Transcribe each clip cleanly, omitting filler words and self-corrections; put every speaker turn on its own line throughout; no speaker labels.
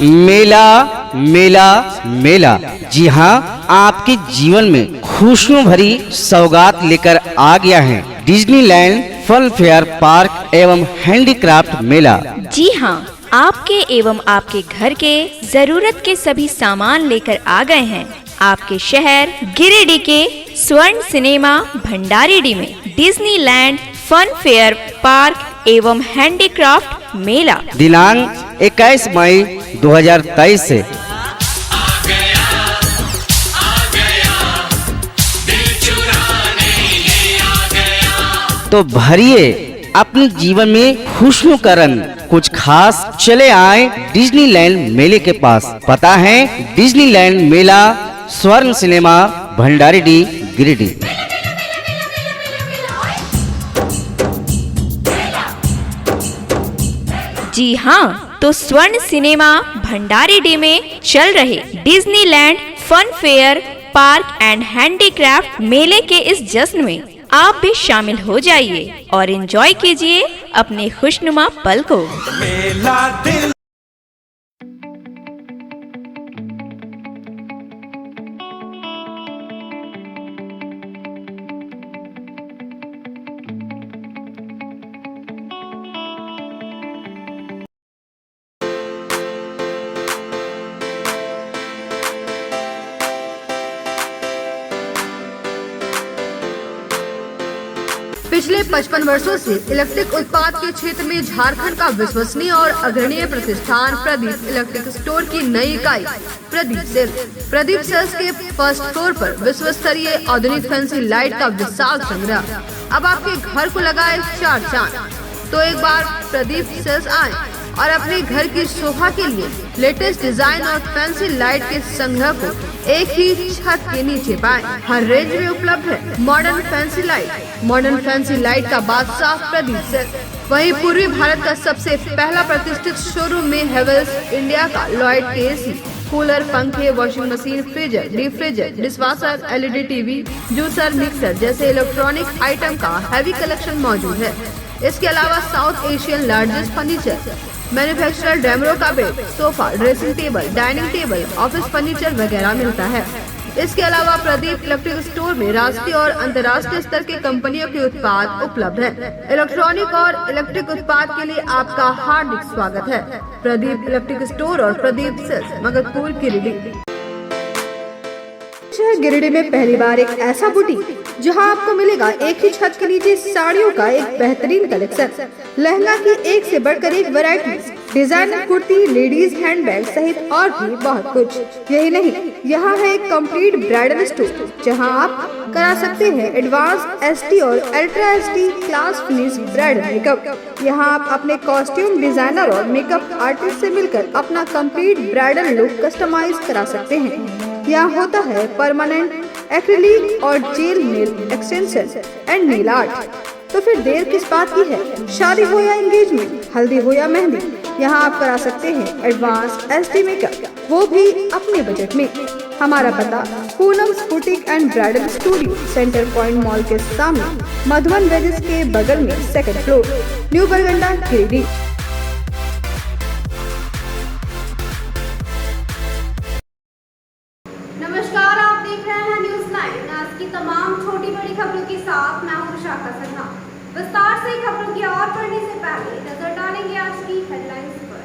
मेला मेला मेला। जी हाँ, आपके जीवन में खुशियों भरी सौगात लेकर आ गया है डिज्नीलैंड फन फेयर पार्क एवं हैंडीक्राफ्ट मेला।
जी हाँ, आपके एवं आपके घर के जरूरत के सभी सामान लेकर आ गए हैं आपके शहर गिरिडीह के स्वर्ण सिनेमा भंडारीडीह में डिज्नीलैंड फन फेयर पार्क एवं हैंडीक्राफ्ट मेला
दिनांक 21 मई 2023 से। तो भरिए अपने जीवन में खुशियों का रंग कुछ खास, चले आए डिज्नीलैंड मेले के पास। पता है डिज्नीलैंड मेला स्वर्ण सिनेमा भंडारीडीह गिरिडीह।
जी हाँ, तो स्वर्ण सिनेमा भंडारीडीह में चल रहे Disneyland fun fair park and handicraft मेले के इस जश्न में आप भी शामिल हो जाइए और एंजॉय कीजिए अपने खुशनुमा पल को।
पिछले 55 वर्षों से इलेक्ट्रिक उत्पाद के क्षेत्र में झारखंड का विश्वसनीय और अग्रणीय प्रतिष्ठान प्रदीप इलेक्ट्रिक स्टोर की नई इकाई प्रदीप सेल्स के फर्स्ट फ्लोर पर विश्व स्तरीय आधुनिक फैंसी लाइट का विशाल संग्रह अब आपके घर को लगाए 4 चांद। तो एक बार प्रदीप सेल्स आए और अपने घर की शोभा के लिए लेटेस्ट डिजाइन और फैंसी लाइट के संग्रह को एक ही छत के नीचे पाएं। हर रेंज में उपलब्ध है मॉडर्न फैंसी लाइट का बादशाह प्रदीप सेल्स। वहीं पूर्वी भारत का सबसे पहला प्रतिष्ठित शोरूम में हेवेल्स इंडिया का लॉयड के एसी, कूलर, पंखे, washing machine, freezer, deep freezer, dishwasher, LED TV, juicer, mixer जैसे इलेक्ट्रॉनिक आइटम का हैवी कलेक्शन मौजूद है। इसके अलावा south Asian largest furniture manufacturer Damro का bed, sofa, dressing table, dining table, office furniture वगैरह मिलता है। इसके अलावा प्रदीप इलेक्ट्रिक स्टोर में राष्ट्रीय और अंतर्राष्ट्रीय स्तर के कंपनियों के उत्पाद उपलब्ध है। इलेक्ट्रॉनिक और इलेक्ट्रिक उत्पाद के लिए आपका हार्दिक स्वागत है। प्रदीप इलेक्ट्रिक स्टोर और प्रदीप सेल्स, मगधपुर, गिरिडीह। गिरिडीह में पहली बार एक ऐसा बुटीक जहां आपको मिलेगा एक ही छत के नीचे साड़ियों का एक बेहतरीन कलेक्शन, लहंगा की एक से बढ़कर एक variety, designer kurti, ladies handbag सहित और भी बहुत कुछ। यही नहीं, यहाँ है एक कंप्लीट ब्राइडल स्टोर जहां आप करा सकते हैं एडवांस एसटी और ultra ST class finish bridal makeup. यहाँ आप अपने कॉस्ट्यूम डिजाइनर और मेकअप आर्टिस्ट से मिलकर अपना कंप्लीट ब्राइडल लुक कस्टमाइज करा सकते हैं। यहाँ होता है परमानेंट एक्रिलिक और jail nail extension and nail art. तो फिर देर किस बात की है? शादी हो या एंगेजमेंट, हल्दी हो या मेहंदी, यहाँ आप करा सकते हैं एडवांस एसडी मेकअप, वो भी अपने बजट में। हमारा पता Poonam's boutique and bridal studio, centre point mall के सामने, मधुबन वेजेस के बगल में, 2nd फ्लोर, न्यू बरगंडा, गिरिडीह।
नमस्कार, आप देख रहे हैं न्यूज़ 9। आज की तमाम छोटी बड़ी खबरों के साथ मैं हूं शाखा सिन्हा। विस्तार से खबरों की ओर बढ़ने से पहले नजर डालेंगे आज की हेडलाइंस पर।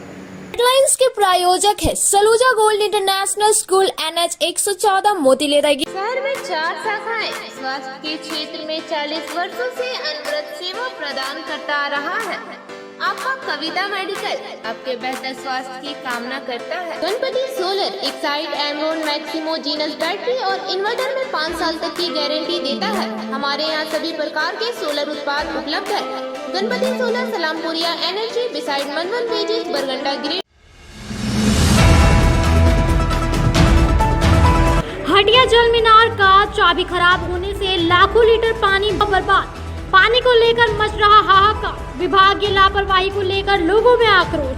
हेडलाइंस के प्रायोजक है Saluja gold international school, NH 114, मोतीलेरा। शहर में 4 शाखाएं स्वास्थ्य के क्षेत्र में 40 वर्षों से अनवरत सेवा प्रदान करता आ रहा है। आपका कविता मेडिकल आपके बेहतर स्वास्थ्य की कामना करता है। Ganpati solar Exide Amaron Maximo genus battery और इन्वर्टर में 5 साल तक की गारंटी देता है। हमारे यहाँ सभी प्रकार के सोलर उत्पाद उपलब्ध है। Ganpati solar, Salampuria energy, beside Madhuban वेजेस, बरगंडा, गिरिडीह।
हटिया जल मीनार का चाबी खराब होने से लाखों लीटर पानी बर्बाद। पानी को लेकर मच रहा हाहाकार। विभाग की लापरवाही को लेकर लोगों में आक्रोश।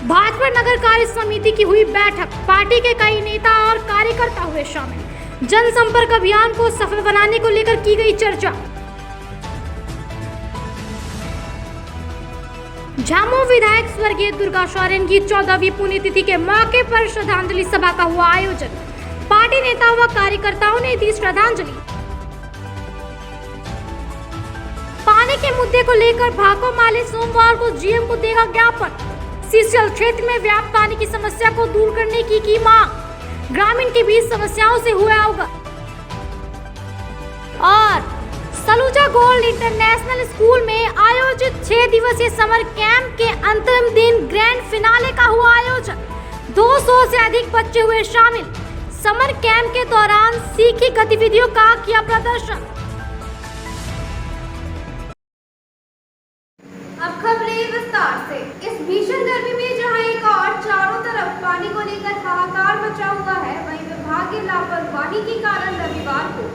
भाजपा नगर कार्य समिति की हुई बैठक, पार्टी के कई नेता और कार्यकर्ता हुए शामिल। जनसंपर्क अभियान को सफल बनाने को लेकर की गई चर्चा। झामुमो विधायक स्वर्गीय दुर्गा शौर्य की 14वीं पुण्यतिथि के मौके पर श्रद्धांजलि सभा का हुआ आयोजन। पार्टी नेताओं व कार्यकर्ताओं ने दी श्रद्धांजलि। पानी के मुद्दे को लेकर भाको माली सोमवार को जीएम को देगा ज्ञापन। सीसीएल क्षेत्र में व्याप्त पानी की समस्या को दूर करने की मांग। ग्रामीण के बीच समस्याओं से हुए अवगत। और सलूजा गोल्ड इंटरनेशनल स्कूल में आयोजित 6 दिवसीय समर कैंप के अंतिम दिन ग्रैंड फिनाले का हुआ आयोजन। 200 से अधिक बच्चे हुए शामिल। समर कैंप के दौरान सीखी गतिविधियों का किया प्रदर्शन।
अब खबरें विस्तार से। इस भीषण गर्मी में जहां एक और चारों तरफ पानी को लेकर हाहाकार मचा हुआ है, वहीं विभागीय लापरवाही के कारण रविवार को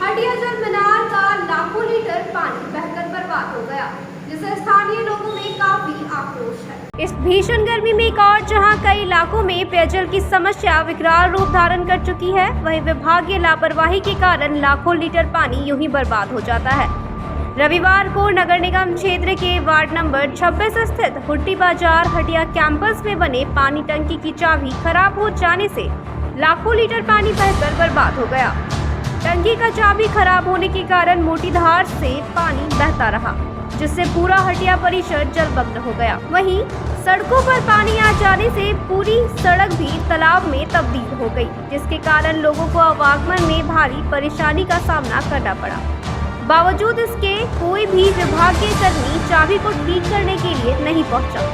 हटिया जल मीनार का लाखों लीटर पानी बहकर बर्बाद हो गया, जिससे स्थानीय लोगों में काफी आक्रोश है।
इस भीषण गर्मी में एक और जहां कई इलाकों में पेयजल की समस्या विकराल रूप धारण कर चुकी है, वहीं विभागीय लापरवाही के कारण लाखों लीटर पानी यूं ही बर्बाद हो जाता है। रविवार को नगर निगम क्षेत्र के वार्ड नंबर 26 स्थित हुट्टी बाजार हटिया कैंपस में बने पानी टंकी की चाबी खराब हो जाने से लाखों लीटर पानी बहकर बर्बाद हो गया। टंकी का चाबी खराब होने के कारण मोटी धार से पानी बहता रहा, जिससे पूरा हटिया परिसर जलमग्न हो गया। वहीं सड़कों पर पानी आ जाने से पूरी सड़क भी तालाब में तब्दील हो गई, जिसके कारण लोगों को आवागमन में भारी परेशानी का सामना करना पड़ा। बावजूद इसके कोई भी विभागीय कर्मी चाबी को ठीक करने के लिए नहीं पहुंचा।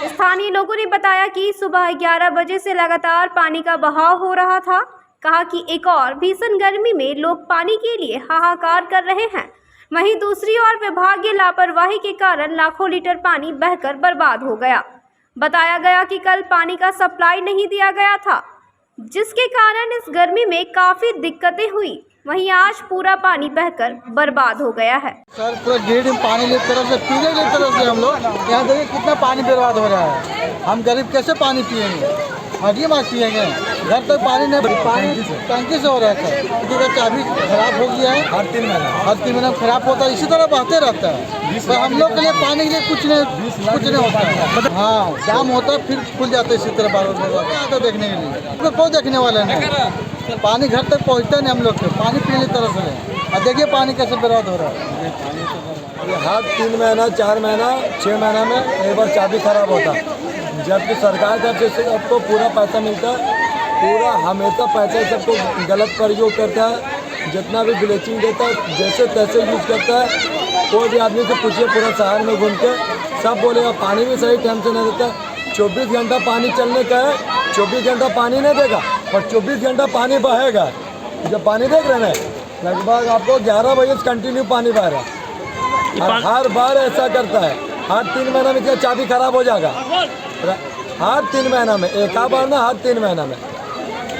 स्थानीय लोगों ने बताया कि सुबह 11 बजे से लगातार पानी का बहाव हो रहा था। कहा कि एक और भीषण गर्मी में लोग पानी के लिए हाहाकार कर रहे हैं। वहीं दूसरी ओर विभागीय लापरवाही के कारण लाखों लीटर पानी बहकर बर्बाद हो गया। बताया गया कि कल पानी का सप्लाई नहीं दिया गया था, जिसके कारण इस गर्मी में काफ़ी दिक्कतें हुई। वहीं आज पूरा पानी बहकर बर्बाद हो गया है।
सर पूरा गिरिडीह में पानी की तरफ से पीने की तरफ से हम लोग यहाँ देखिए कितना पानी बर्बाद हो रहा है। हम गरीब कैसे पानी पिएंगे? हड्डी मार पिएंगे। घर तक पानी नहीं, पानी टंकी से हो रहा है सर, क्योंकि चाबी खराब हो गया है। हर 3 महीना खराब होता है, इसी तरह बहते रहता है। तो हम लोग के लिए पानी के लिए कुछ नहीं होता है। हाँ, जाम होता है फिर खुल जाता है, इसी तरह बार आता देखने के लिए। कोई देखने वाला नहीं, पानी घर तक पहुँचता नहीं हम लोग के। पानी पीने की तरफ से और देखिए पानी कैसे बर्बाद हो रहा है। ये हर 3 महीना 4 महीना 6 महीना में एक बार चाबी खराब होता है, जबकि सरकार तरफ से सबको पूरा पैसा मिलता है, पूरा हमेशा पैसा सबको गलत प्रयोग करता है, जितना भी ब्लीचिंग देता है जैसे तैसे यूज़ करता है। कोई भी आदमी से पूछिए पूरा शहर में घूम के सब बोलेगा पानी भी सही टाइम से नहीं देता। 24 घंटा पानी चलने का है, 24 घंटा पानी नहीं देगा और 24 घंटा पानी बहेगा। जब पानी देख रहे हैं लगभग आपको 11 बजे से कंटिन्यू पानी बह रहा है। हर बार ऐसा करता है, हर 3 महीना में क्या चाबी खराब हो जाएगा, हर 3 महीना में, एक बार ना हर 3 महीना में।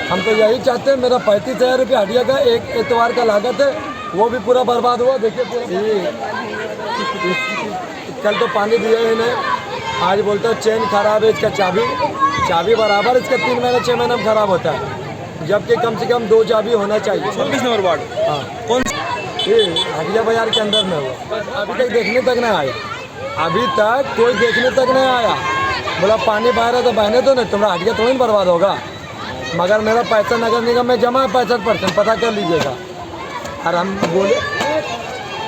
हम तो यही चाहते हैं, मेरा 35,000 रुपये हटिया का एक एतवार का लागत है, वो भी पूरा बर्बाद हुआ। देखिए कल तो पानी दिया ही नहीं, आज बोलता है चेन खराब है इसका, चाबी बराबर इसका 3 महीना 6 महीना में खराब होता है, जबकि कम से कम 2 चाबी होना चाहिए।
26 नंबर वार्ड।
हाँ कौन ये हटिया बाजार के अंदर में हुआ, अभी तक देखने तक नहीं आया, अभी तक कोई देखने तक नहीं आया। बोला पानी बह रहा तो बहने तो नहीं, तुम्हारा हटिया थोड़ी बर्बाद होगा, मगर मेरा पैसा नगर निगम में जमा है 65%, पता कर लीजिएगा। और हम बोले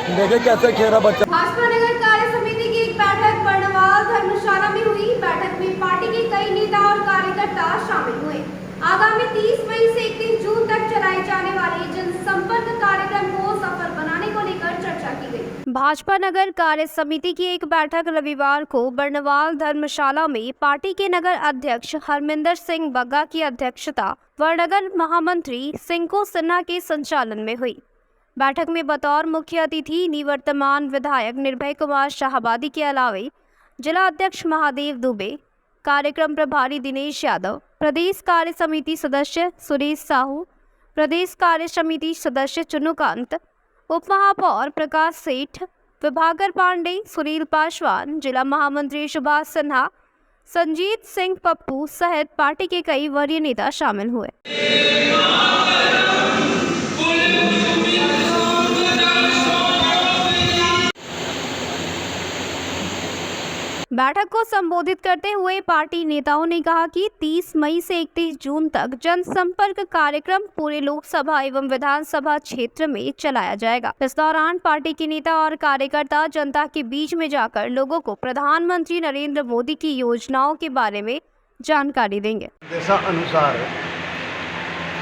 देखे कैसे खेरा बच्चा।
भाजपा नगर कार्य समिति की एक बैठक बर्नवाल धर्मशाला में हुई। बैठक में पार्टी के कई नेता और कार्यकर्ता शामिल हुए। आगामी 30 मई से 31 जून तक चलाए जाने वाले जनसंपर्क कार्यक्रम को सफल बनाने को लेकर चर्चा की गई।
भाजपा नगर कार्य समिति की एक बैठक रविवार को बर्नवाल धर्मशाला में पार्टी के नगर अध्यक्ष हरमिंदर सिंह बग्गा की अध्यक्षता व नगर महामंत्री सिंको सिन्हा के संचालन में हुई। बैठक में बतौर मुख्य अतिथि निवर्तमान विधायक निर्भय कुमार शाहबादी के अलावे जिला अध्यक्ष महादेव दुबे, कार्यक्रम प्रभारी दिनेश यादव, प्रदेश कार्य समिति सदस्य सुरेश साहू, प्रदेश कार्य समिति सदस्य चुन्नूकांत, उप महापौर प्रकाश सेठ, विभाकर पांडे, सुनील पासवान, जिला महामंत्री सुभाष सिन्हा, संजीत सिंह पप्पू सहित पार्टी के कई वरीय नेता शामिल हुए। बैठक को संबोधित करते हुए पार्टी नेताओं ने कहा कि 30 मई से 31 जून तक जनसंपर्क कार्यक्रम पूरे लोकसभा एवं विधानसभा क्षेत्र में चलाया जाएगा। इस दौरान पार्टी के नेता और कार्यकर्ता जनता के बीच में जाकर लोगों को प्रधानमंत्री नरेंद्र मोदी की योजनाओं के बारे में जानकारी देंगे।
जैसा अनुसार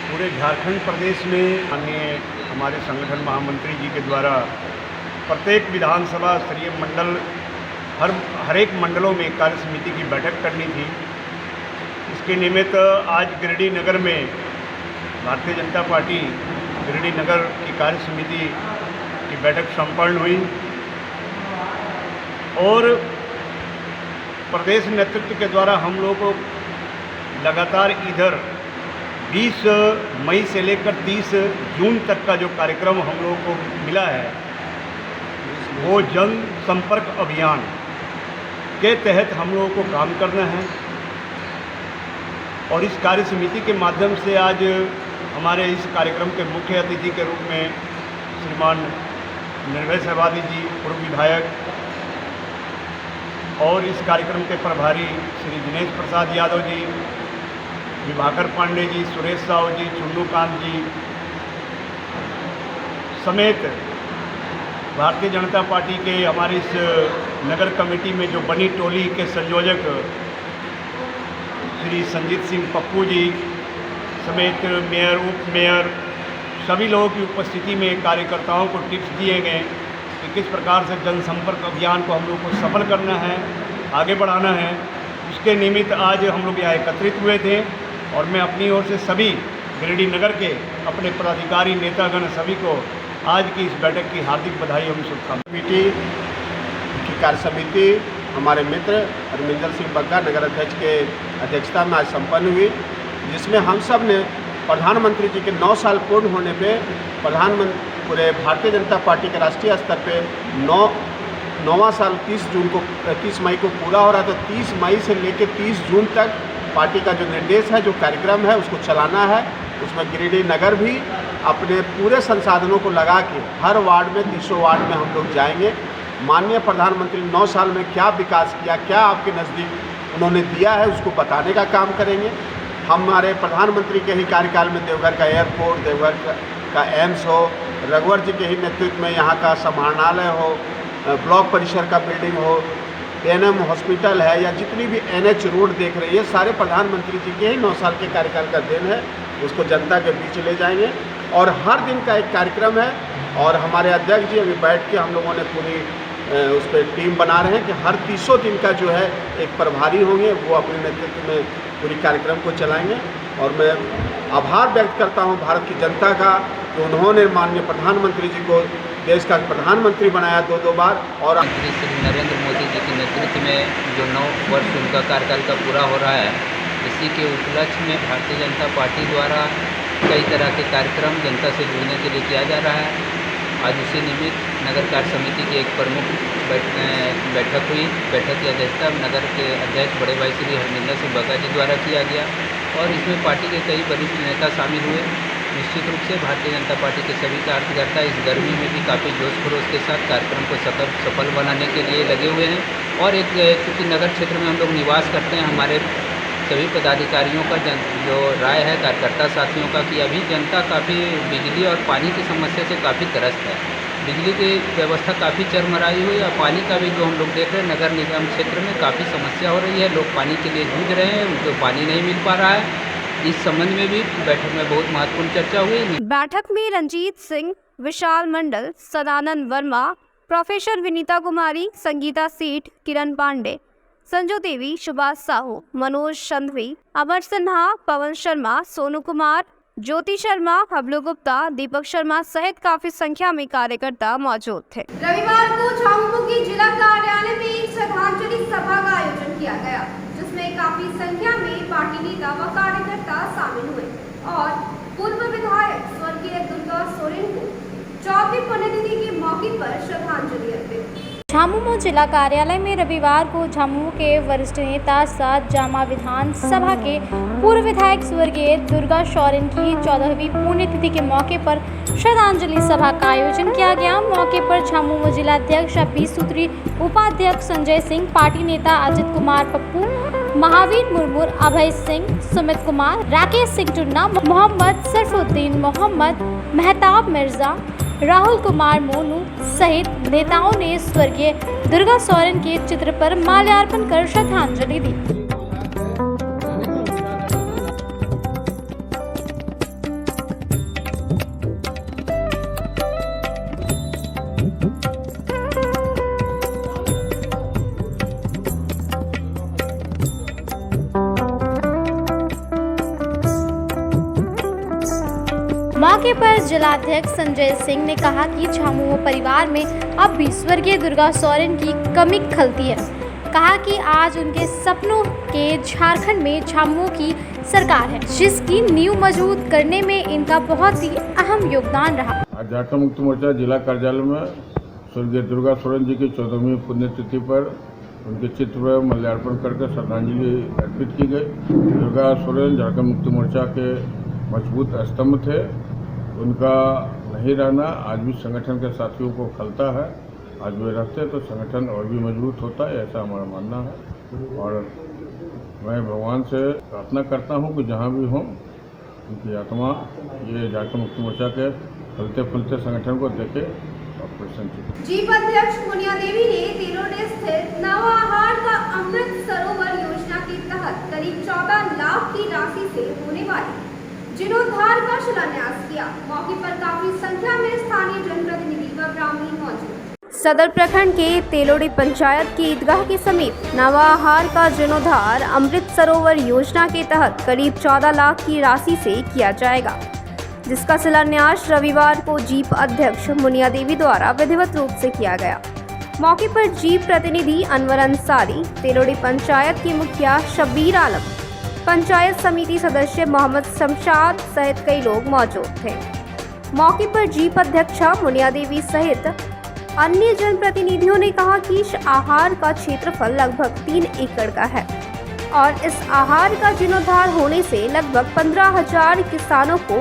पूरे झारखंड प्रदेश में माननीय हमारे संगठन महामंत्री जी के द्वारा प्रत्येक विधानसभा स्तरीय मंडल हर एक मंडलों में कार्य समिति की बैठक करनी थी। इसके निमित्त आज गिरिडीह नगर में भारतीय जनता पार्टी गिरिडीह नगर की कार्य समिति की बैठक संपन्न हुई और प्रदेश नेतृत्व के द्वारा हम लोग को लगातार इधर 20 मई से लेकर 30 जून तक का जो कार्यक्रम हम लोगों को मिला है वो जन संपर्क अभियान के तहत हम लोगों को काम करना है। और इस कार्य समिति के माध्यम से आज हमारे इस कार्यक्रम के मुख्य अतिथि के रूप में श्रीमान निर्भय शाहबादी जी पूर्व विधायक और इस कार्यक्रम के प्रभारी श्री दिनेश प्रसाद यादव जी, विभाकर पांडे जी, सुरेश साहू जी, चुन्नूकांत जी समेत भारतीय जनता पार्टी के हमारी इस नगर कमेटी में जो बनी टोली के संयोजक श्री संजीत सिंह पप्पू जी समेत मेयर, उप मेयर सभी लोगों की उपस्थिति में कार्यकर्ताओं को टिप्स दिए गए कि किस प्रकार से जनसंपर्क अभियान को हम लोग को सफल करना है, आगे बढ़ाना है। उसके निमित्त आज हम लोग यहाँ एकत्रित हुए थे और मैं अपनी ओर से सभी गिरिडीह नगर के अपने पदाधिकारी नेतागण सभी को आज की इस बैठक की हार्दिक बधाई एवं शुभकामनाएं।
कमेटी की कार्य समिति हमारे मित्र हरमिंदर सिंह बग्गा नगर अध्यक्ष के अध्यक्षता में आज संपन्न हुई, जिसमें हम सब ने प्रधानमंत्री जी के 9 साल पूर्ण होने पे प्रधानमंत्री पूरे भारतीय जनता पार्टी के राष्ट्रीय स्तर पे 9वां साल 30 मई को पूरा हो रहा था। 30 मई से लेकर 30 जून तक पार्टी का जो निर्देश है, जो कार्यक्रम है उसको चलाना है। उसमें गिरिडीह नगर भी अपने पूरे संसाधनों को लगा के हर वार्ड में 300 वार्ड में हम लोग जाएंगे। माननीय प्रधानमंत्री 9 साल में क्या विकास किया, क्या आपके नज़दीक उन्होंने दिया है, उसको बताने का काम करेंगे। हमारे प्रधानमंत्री के ही कार्यकाल में देवघर का एयरपोर्ट, देवघर का एम्स हो, रघुवर जी के ही नेतृत्व में यहाँ का समाहरणालय हो, ब्लॉक परिसर का बिल्डिंग हो, एएनएम हॉस्पिटल है या जितनी भी एनएच रोड देख रही है, सारे प्रधानमंत्री जी के ही 9 साल के कार्यकाल का देन है। उसको जनता के बीच ले जाएंगे और हर दिन का एक कार्यक्रम है। और हमारे अध्यक्ष जी अभी बैठ के हम लोगों ने पूरी उस पर टीम बना रहे हैं कि हर 300 दिन का जो है एक प्रभारी होंगे, वो अपने नेतृत्व में पूरी कार्यक्रम को चलाएंगे। और मैं आभार व्यक्त करता हूं भारत की जनता का कि उन्होंने माननीय प्रधानमंत्री जी को देश का प्रधानमंत्री बनाया 2 बार। और
श्री नरेंद्र मोदी जी के नेतृत्व में जो 9 वर्ष उनका कार्यकाल का पूरा हो रहा है, इसी के उपलक्ष्य में भारतीय जनता पार्टी द्वारा कई तरह के कार्यक्रम जनता से जुड़ने के लिए किया जा रहा है। आज उसी निमित्त नगर कार्य समिति की एक प्रमुख बैठक हुई। बैठक की अध्यक्षता नगर के अध्यक्ष बड़े भाई श्री हरमिंदर सिंह बग्गा जी द्वारा किया गया और इसमें पार्टी के कई वरिष्ठ नेता शामिल हुए। निश्चित रूप से भारतीय जनता पार्टी के सभी कार्यकर्ता इस गर्मी में भी काफ़ी जोश खरोश के साथ कार्यक्रम को सफल बनाने के लिए लगे हुए हैं। और एक क्योंकि नगर क्षेत्र में हम लोग निवास करते हैं, हमारे सभी पदाधिकारियों का जो राय है कार्यकर्ता साथियों का कि अभी जनता काफ़ी बिजली और पानी की समस्या से काफ़ी त्रस्त है। बिजली की व्यवस्था काफ़ी चरमराई हुई और पानी का भी जो हम लोग देख रहे हैं नगर निगम क्षेत्र में काफ़ी समस्या हो रही है। लोग पानी के लिए जूझ रहे हैं, उनको पानी नहीं मिल पा रहा है। इस संबंध में भी बैठक में बहुत महत्वपूर्ण चर्चा हुई।
बैठक में रंजीत सिंह, विशाल मंडल, सदानंद वर्मा, प्रोफेसर विनीता कुमारी, संगीता सेठ, किरण पांडे, संजू देवी, सुभाष साहू, मनोज संधवी, अमर सिन्हा, पवन शर्मा, सोनू कुमार, ज्योति शर्मा, हबलू गुप्ता, दीपक शर्मा सहित काफी संख्या में कार्यकर्ता मौजूद थे।
रविवार को झामुमो के जिला कार्यालय में एक श्रद्धांजलि सभा का आयोजन किया गया, जिसमें काफी संख्या में पार्टी नेता व कार्यकर्ता शामिल हुए और पूर्व विधायक स्वर्गीय दुर्गा सोरेन को 24वीं पुण्यतिथि के मौके पर श्रद्धांजलि अर्पित।
झामुमो जिला कार्यालय में रविवार को झामुमो के वरिष्ठ नेता सात जामा विधानसभा के पूर्व विधायक स्वर्गीय दुर्गा सोरेन की 14वीं पुण्यतिथि के मौके पर श्रद्धांजलि सभा का आयोजन किया गया। मौके पर झामुमो जिला अध्यक्ष 20 सूत्री उपाध्यक्ष संजय सिंह, पार्टी नेता अजित कुमार पप्पू, महावीर मुर्मू, अभय सिंह, सुमित कुमार, राकेश सिंह टुन्ना, मोहम्मद सरफुद्दीन, मोहम्मद मेहताब मिर्जा, राहुल कुमार मोनू सहित नेताओं ने स्वर्गीय दुर्गा सोरेन के चित्र पर माल्यार्पण कर श्रद्धांजलि दी। मौके पर जिलाध्यक्ष संजय सिंह ने कहा कि झामुमो परिवार में अब भी स्वर्गीय दुर्गा सोरेन की कमी खलती है। कहा कि आज उनके सपनों के झारखंड में झामुमो की सरकार है, जिसकी नींव मजबूत करने में इनका बहुत ही अहम योगदान रहा।
आज झारखंड मुक्ति मोर्चा जिला कार्यालय में स्वर्गीय दुर्गा सोरेन जी की 14वीं पुण्यतिथि पर उनके चित्र पर माल्यार्पण करके श्रद्धांजलि अर्पित की गई। दुर्गा सोरेन झारखंड मुक्ति मोर्चा के मजबूत स्तंभ थे। उनका नहीं रहना आज भी संगठन के साथियों को खलता है। आज वे रहते तो संगठन और भी मजबूत होता है, ऐसा हमारा मानना है। और मैं भगवान से प्रार्थना करता हूं कि जहां भी हों उनकी आत्मा ये झारखंड मुक्ति मोर्चा के फलते फूलते संगठन को देखे और प्रसन्न।
जीप अध्यक्ष मुनिया देवी ने तेलोडे स्थित नवाहार का अमृत सरोवर योजना के तहत करीब 14 लाख की राशि से होने वाली जीर्णोद्धार का शिलान्यास किया। मौके पर काफी संख्या में स्थानीय जनप्रतिनिधि व ग्रामीण मौजूद।
सदर प्रखंड के तेलोडी पंचायत की ईदगाह के समीप नवाहार का जीर्णोद्धार अमृत सरोवर योजना के तहत करीब 14 लाख की राशि से किया जाएगा, जिसका शिलान्यास रविवार को जीप अध्यक्ष मुनिया देवी द्वारा विधिवत रूप से किया गया। मौके पर जीप प्रतिनिधि अनवर अंसारी, तेलोडी पंचायत के मुखिया शब्बीर आलम, पंचायत समिति सदस्य मोहम्मद शमशाद सहित कई लोग मौजूद थे। मौके पर जीप अध्यक्षा मुनिया देवी सहित अन्य जनप्रतिनिधियों ने कहा कि इस आहार का क्षेत्रफल लगभग 3 एकड़ का है और इस आहार का जीर्णोद्धार होने से लगभग 15,000 किसानों को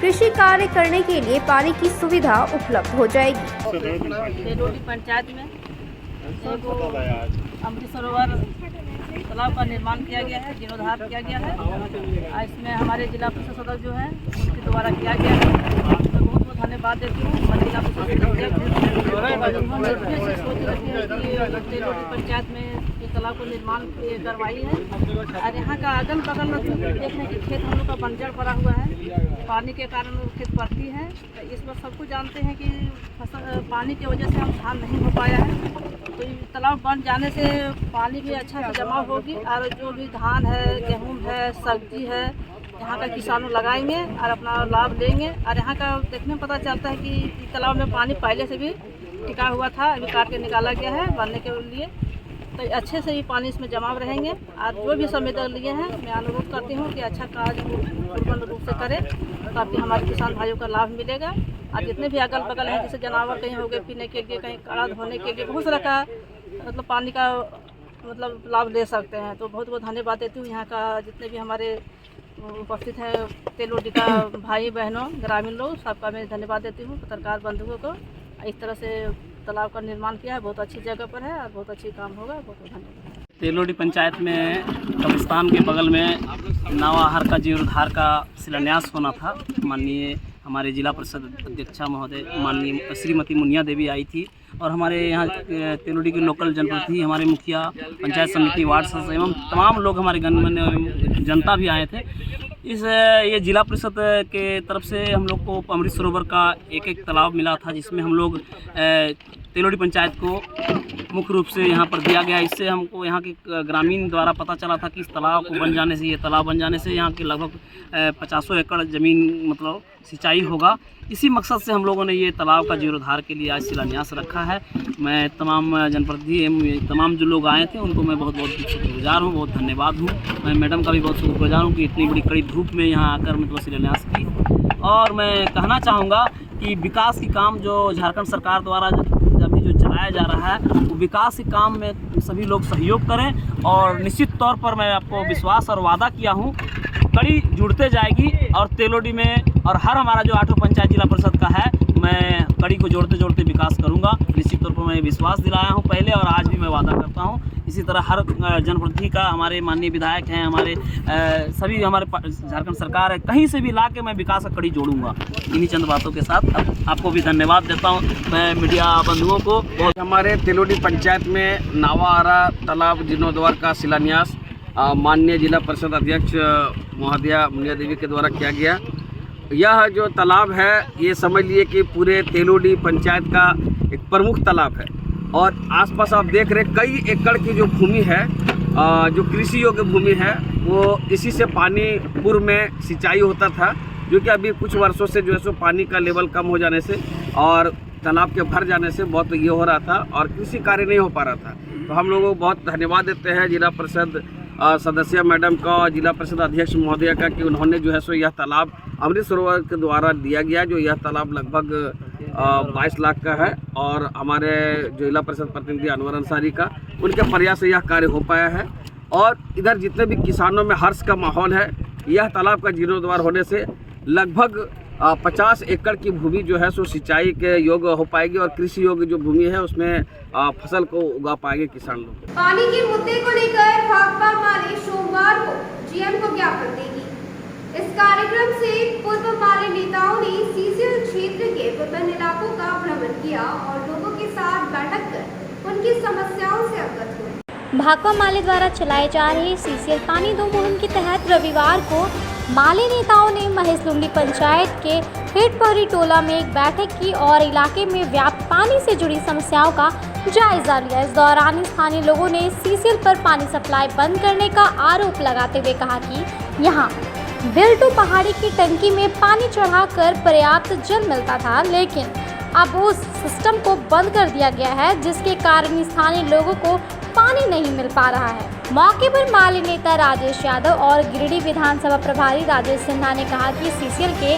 कृषि कार्य करने के लिए पानी की सुविधा उपलब्ध हो जाएगी।
तेलोडी पंचायत में अमृत सरोवर तालाब का निर्माण किया गया है, जीर्णोद्धार किया गया है। इसमें हमारे जिला परिषद सदस्य जो है उनके द्वारा किया गया है। बहुत बहुत धन्यवाद देती हूँ जिला प्रशासन उन्होंने सोच रखी है कि तेलोडी पंचायत में ये तालाब को निर्माण करवाई है। और यहाँ का अगल बगल देखने के खेत हम लोग का बंजर पड़ा हुआ है, पानी के कारण खेत पड़ती है। इस बार सबको जानते हैं कि फसल पानी की वजह से हम धान नहीं हो पाया है, तो तालाब बन जाने से पानी भी अच्छा से जमा होगी और जो भी धान है, गेहूँ है, सब्जी है, यहाँ का किसानों लगाएंगे और अपना लाभ लेंगे। और यहाँ का देखने में पता चलता है कि तालाब में पानी पहले से भी टिका हुआ था, अभी काट के निकाला गया है बनने के लिए, तो अच्छे से ही पानी इसमें जमा रहेंगे। और जो भी संवेदन लिए हैं मैं अनुरोध करती हूँ कि अच्छा कार्य पूर्ण रूप से करें ताकि हमारे किसान भाइयों का लाभ मिलेगा। और जितने भी अगल बगल हैं, जैसे जानवर कहीं हो गए पीने के लिए, कहीं कड़ा धोने के लिए, बहुत सारा का मतलब पानी का मतलब लाभ ले सकते हैं। तो बहुत बहुत धन्यवाद देती हूँ यहाँ का जितने भी हमारे उपस्थित हैं तेलोडी का भाई बहनों ग्रामीण लोग, सबका मैं धन्यवाद देती हूँ। पत्रकार बंधुओं को इस तरह से तालाब का निर्माण किया है, बहुत अच्छी जगह पर है और बहुत अच्छी काम होगा। बहुत बहुत धन्यवाद।
तेलोडी पंचायत में कब्रिस्तान के बगल में नवाहार का जीर्णोद्धार का शिलान्यास होना था। माननीय हमारे जिला परिषद अध्यक्षा महोदय माननीय श्रीमती मुनिया देवी आई थी और हमारे यहाँ तेलोडी के लोकल जनप्रतिनिधि, हमारे मुखिया, पंचायत समिति, वार्ड सदस्य एवं तमाम लोग, हमारे गणमान्य जनता भी आए थे। ये जिला परिषद के तरफ से हम लोग को अमृत सरोवर का एक तालाब मिला था, जिसमें हम लोग तेलोडी पंचायत को मुख्य रूप से यहाँ पर दिया गया। इससे हमको यहाँ के ग्रामीण द्वारा पता चला था कि इस तालाब को बन जाने से, ये तालाब बन जाने से यहाँ के लगभग 50 एकड़ ज़मीन मतलब सिंचाई होगा। इसी मकसद से हम लोगों ने ये तालाब का जीर्णोद्धार के लिए आज शिलान्यास रखा है। मैं तमाम जनप्रतिनिधि, तमाम जो लोग आए थे उनको मैं बहुत बहुत शुक्रगुजार हूँ, बहुत धन्यवाद हूँ। मैं मैडम का भी बहुत शुक्रगुजार हूँ कि इतनी बड़ी कड़ी धूप में यहाँ आकर मतलब शिलान्यास की। और मैं कहना चाहूँगा कि विकास की काम जो झारखंड सरकार द्वारा अभी जो चलाया जा रहा है, वो विकास के काम में सभी लोग सहयोग करें। और निश्चित तौर पर मैं आपको विश्वास और वादा किया हूँ, कड़ी जुड़ते जाएगी और तेलोडी में और हर हमारा जो 8 पंचायत जिला परिषद का है, मैं कड़ी को जोड़ते जोड़ते विकास करूंगा। निश्चित तौर पर मैं विश्वास दिलाया हूं पहले और आज भी मैं वादा करता हूं। इसी तरह हर जनप्रतिनिधि का, हमारे माननीय विधायक हैं, हमारे सभी हमारे झारखंड सरकार है, कहीं से भी ला के मैं विकास का कड़ी जोड़ूंगा। इन्हीं चंद बातों के साथ आपको भी धन्यवाद देता हूँ मैं मीडिया बंधुओं को।
हमारे तेलोडी पंचायत में नावाहारा तालाब जीर्णोद्धार का शिलान्यास माननीय जिला परिषद अध्यक्ष महोदया मुनिया देवी के द्वारा किया गया। यह जो तालाब है, ये समझ लिए कि पूरे तेलोडी पंचायत का एक प्रमुख तालाब है और आसपास आप देख रहे कई एकड़ की जो भूमि है, जो कृषि योग्य भूमि है, वो इसी से पानी पूर्व में सिंचाई होता था, जो कि अभी कुछ वर्षों से जो है सो पानी का लेवल कम हो जाने से और तालाब के भर जाने से बहुत ये हो रहा था और कृषि कार्य नहीं हो पा रहा था। तो हम लोगों को बहुत धन्यवाद देते हैं जिला परिषद सदस्य मैडम का और जिला परिषद अध्यक्ष महोदया का कि उन्होंने जो है सो यह तालाब अमृत सरोवर के द्वारा दिया गया। जो यह तालाब लगभग 22 लाख का है और हमारे जिला परिषद प्रतिनिधि अनवर अंसारी का, उनके प्रयास से यह कार्य हो पाया है। और इधर जितने भी किसानों में हर्ष का माहौल है, यह तालाब का जीर्णोद्धार होने से लगभग 50 एकड़ की भूमि जो है सो सिंचाई के योग्य हो पाएगी और कृषि योग्य जो भूमि है उसमें फसल को उगा पाएंगे किसान लोग।
पानी के मुद्दे को लेकर भाकपा माले सोमवार को जीएम को ज्ञापन देगी। इस कार्यक्रम से पूर्व माले नेताओं ने सीसीएल क्षेत्र के विभिन्न इलाकों का भ्रमण किया और लोगों के साथ बैठक कर उनकी समस्याओं से अवगत हुए।
भाकपा माले द्वारा चलाए जा रहे सीसीएल पानी दो मुहिम के तहत रविवार को माले नेताओं ने महेश लुंडी पंचायत के हेटपहरी टोला में एक बैठक की और इलाके में व्याप्त पानी से जुड़ी समस्याओं का जायजा लिया। इस दौरान स्थानीय लोगों ने सीसीएल पर पानी सप्लाई बंद करने का आरोप लगाते हुए कहा कि यहां बिल्टू पहाड़ी की टंकी में पानी चढ़ाकर पर्याप्त जल मिलता था, लेकिन अब उस सिस्टम को बंद कर दिया गया है, जिसके कारण स्थानीय लोगों को पानी नहीं मिल पा रहा है। मौके पर माले नेता राजेश यादव और गिरिडीह विधानसभा प्रभारी राजेश सिन्हा ने कहा कि सीसीएल के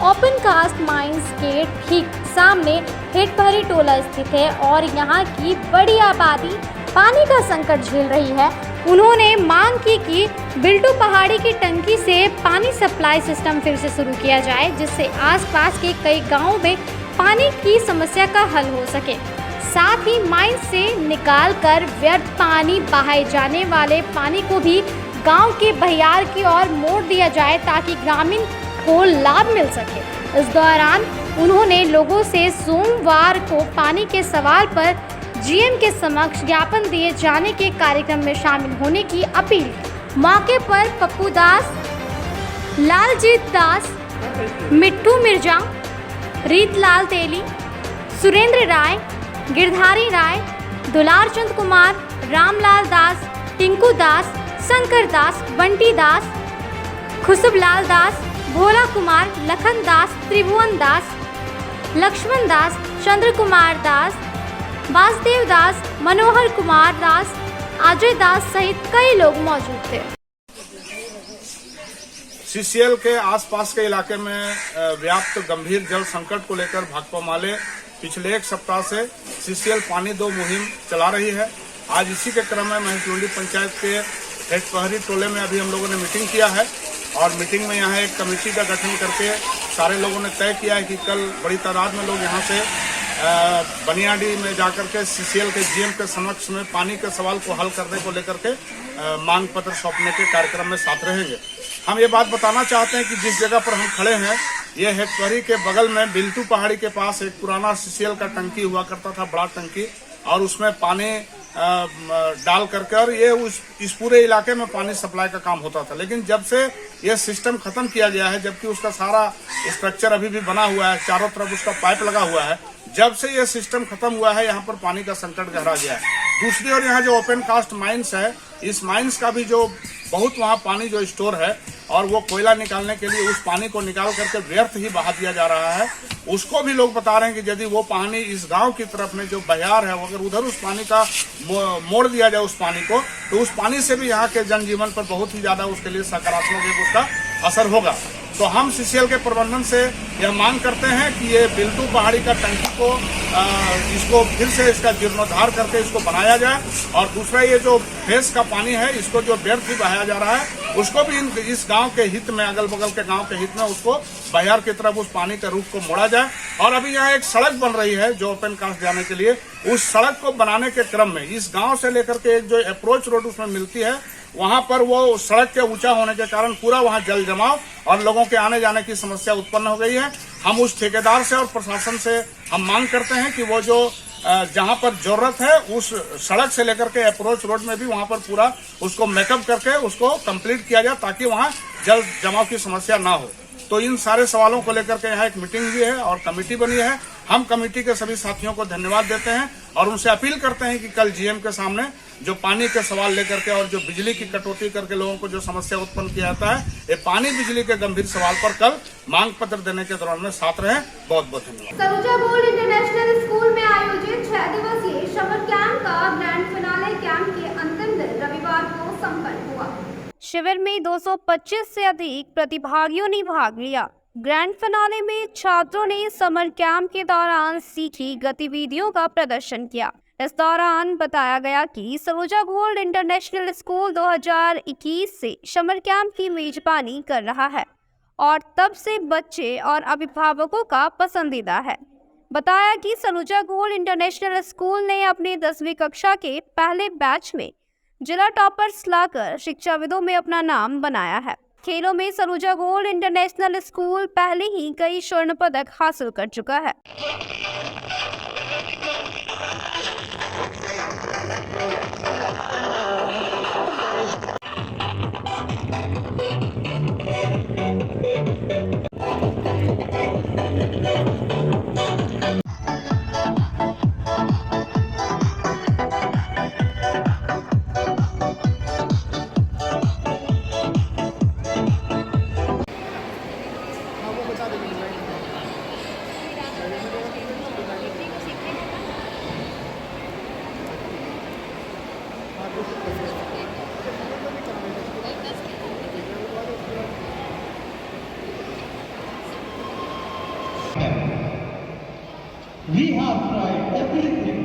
ओपन कास्ट माइंस के ठीक सामने हेटपहरी टोला स्थित है और यहाँ की बड़ी आबादी पानी का संकट झेल रही है। उन्होंने मांग की कि बिल्टू पहाड़ी की टंकी से पानी सप्लाई सिस्टम फिर से शुरू किया जाए, जिससे आसपास के कई गांवों में पानी की समस्या का हल हो सके। साथ ही माइन से निकालकर व्यर्थ पानी बहाए जाने वाले पानी को भी गांव के बहियार की ओर मोड़ दिया जाए ताकि ग्रामीण को लाभ मिल सके। इस दौरान उन्होंने लोगों से सोमवार को पानी के सवाल पर जीएम के समक्ष ज्ञापन दिए जाने के कार्यक्रम में शामिल होने की अपील की। मौके पर पप्पू दास, लालजीत दास, मिट्टू मिर्जा, रीतलाल तेली, सुरेंद्र राय, गिरधारी राय, दुलार चंद कुमार, रामलाल दास, टिंकू दास, शंकर दास, बंटी दास, खुशबलाल दास, भोला कुमार, लखन दास, त्रिभुवन दास, लक्ष्मण दास, चंद्र कुमार दास, वासुदेव दास, मनोहर कुमार दास, अजय दास सहित कई लोग मौजूद थे।
सीसीएल के आसपास के इलाके में व्याप्त गंभीर जल संकट को लेकर भाकपा माले पिछले एक सप्ताह से सीसीएल पानी दो मुहिम चला रही है। आज इसी के क्रम में महेशडोली पंचायत के हेटपहरी टोले में अभी हम लोगों ने मीटिंग किया है और मीटिंग में यहाँ एक कमेटी का गठन करके सारे लोगों ने तय किया है कि कल बड़ी तादाद में लोग यहाँ से बनियाडी में जाकर के सीसीएल के जीएम के समक्ष में पानी के सवाल को हल करने को लेकर के मांग पत्र सौंपने के कार्यक्रम में साथ रहेंगे। हम ये बात बताना चाहते हैं कि जिस जगह पर हम खड़े हैं ये हेटपहरी के बगल में बिल्टू पहाड़ी के पास एक पुराना सीसीएल का टंकी हुआ करता था, बड़ा टंकी, और उसमें पानी डाल करके और ये इस पूरे इलाके में पानी सप्लाई का काम होता था। लेकिन जब से ये सिस्टम खत्म किया गया है, जबकि उसका सारा स्ट्रक्चर अभी भी बना हुआ है, चारों तरफ उसका पाइप लगा हुआ है, जब से ये सिस्टम खत्म हुआ है यहाँ पर पानी का संकट गहरा गया है। दूसरी ओर यहाँ जो ओपन कास्ट माइंस है, इस माइंस का भी जो बहुत वहाँ पानी जो स्टोर है और वो कोयला निकालने के लिए उस पानी को निकाल करके व्यर्थ ही बहा दिया जा रहा है। उसको भी लोग बता रहे हैं कि यदि वो पानी इस गांव की तरफ में जो बहियार है, अगर उधर उस पानी का मोड़ दिया जाए उस पानी को, तो उस पानी से भी यहाँ के जनजीवन पर बहुत ही ज्यादा उसके लिए सकारात्मक एक उसका असर होगा। तो हम सीसीएल के प्रबंधन से यह मांग करते हैं कि ये बिल्टू पहाड़ी का टंकी को इसको फिर से इसका जीर्णोद्धार करके इसको बनाया जाए और दूसरा ये जो फेस का पानी है इसको जो व्यर्थ ही बहाया जा रहा है उसको भी इस गांव के हित में, अगल बगल के गांव के हित में उसको बहियार की तरफ उस पानी के रुख को मोड़ा जाए। और अभी यहाँ एक सड़क बन रही है जो ओपन कास्ट जाने के लिए, उस सड़क को बनाने के क्रम में इस गांव से लेकर के एक जो अप्रोच रोड उसमें मिलती है, वहां पर वो सड़क के ऊंचा होने के कारण पूरा वहां जल जमाव और लोगों के आने जाने की समस्या उत्पन्न हो गई है। हम उस ठेकेदार से और प्रशासन से हम मांग करते हैं कि वो जो जहां पर जरूरत है उस सड़क से लेकर के अप्रोच रोड में भी वहां पर पूरा उसको मेकअप करके उसको कंप्लीट किया जाए ताकि वहां जल जमाव की समस्या ना हो। तो इन सारे सवालों को लेकर के यहाँ एक मीटिंग हुई है और कमेटी बनी है। हम कमेटी के सभी साथियों को धन्यवाद देते हैं और उनसे अपील करते हैं कि कल जीएम के सामने जो पानी के सवाल लेकर के और जो बिजली की कटौती करके लोगों को जो समस्या उत्पन्न किया जाता है, ये पानी बिजली के गंभीर सवाल पर कल मांग पत्र देने के दौरान में साथ रहे। बहुत बहुत धन्यवाद।
सलूजा गोल्ड इंटरनेशनल स्कूल में आयोजित 6 दिवसीय समर कैंप का ग्रैंड फिनाले कैंप के अंतिम दिन रविवार को संपन्न हुआ।
शिविर में 225 से अधिक प्रतिभागियों ने भाग लिया। ग्रैंड फिनाले में छात्रों ने समर कैंप के दौरान सीखी गतिविधियों का प्रदर्शन किया। इस दौरान बताया गया कि सलूजा गोल्ड इंटरनेशनल स्कूल 2021 से समर कैंप की मेजबानी कर रहा है और तब से बच्चे और अभिभावकों का पसंदीदा है। बताया कि सलूजा गोल्ड इंटरनेशनल स्कूल ने अपने 10वीं कक्षा के पहले बैच में जिला टॉपर्स लाकर शिक्षाविदों में अपना नाम बनाया है। खेलों में सलूजा गोल्ड इंटरनेशनल स्कूल पहले ही कई स्वर्ण पदक हासिल कर चुका है।
We have tried everything,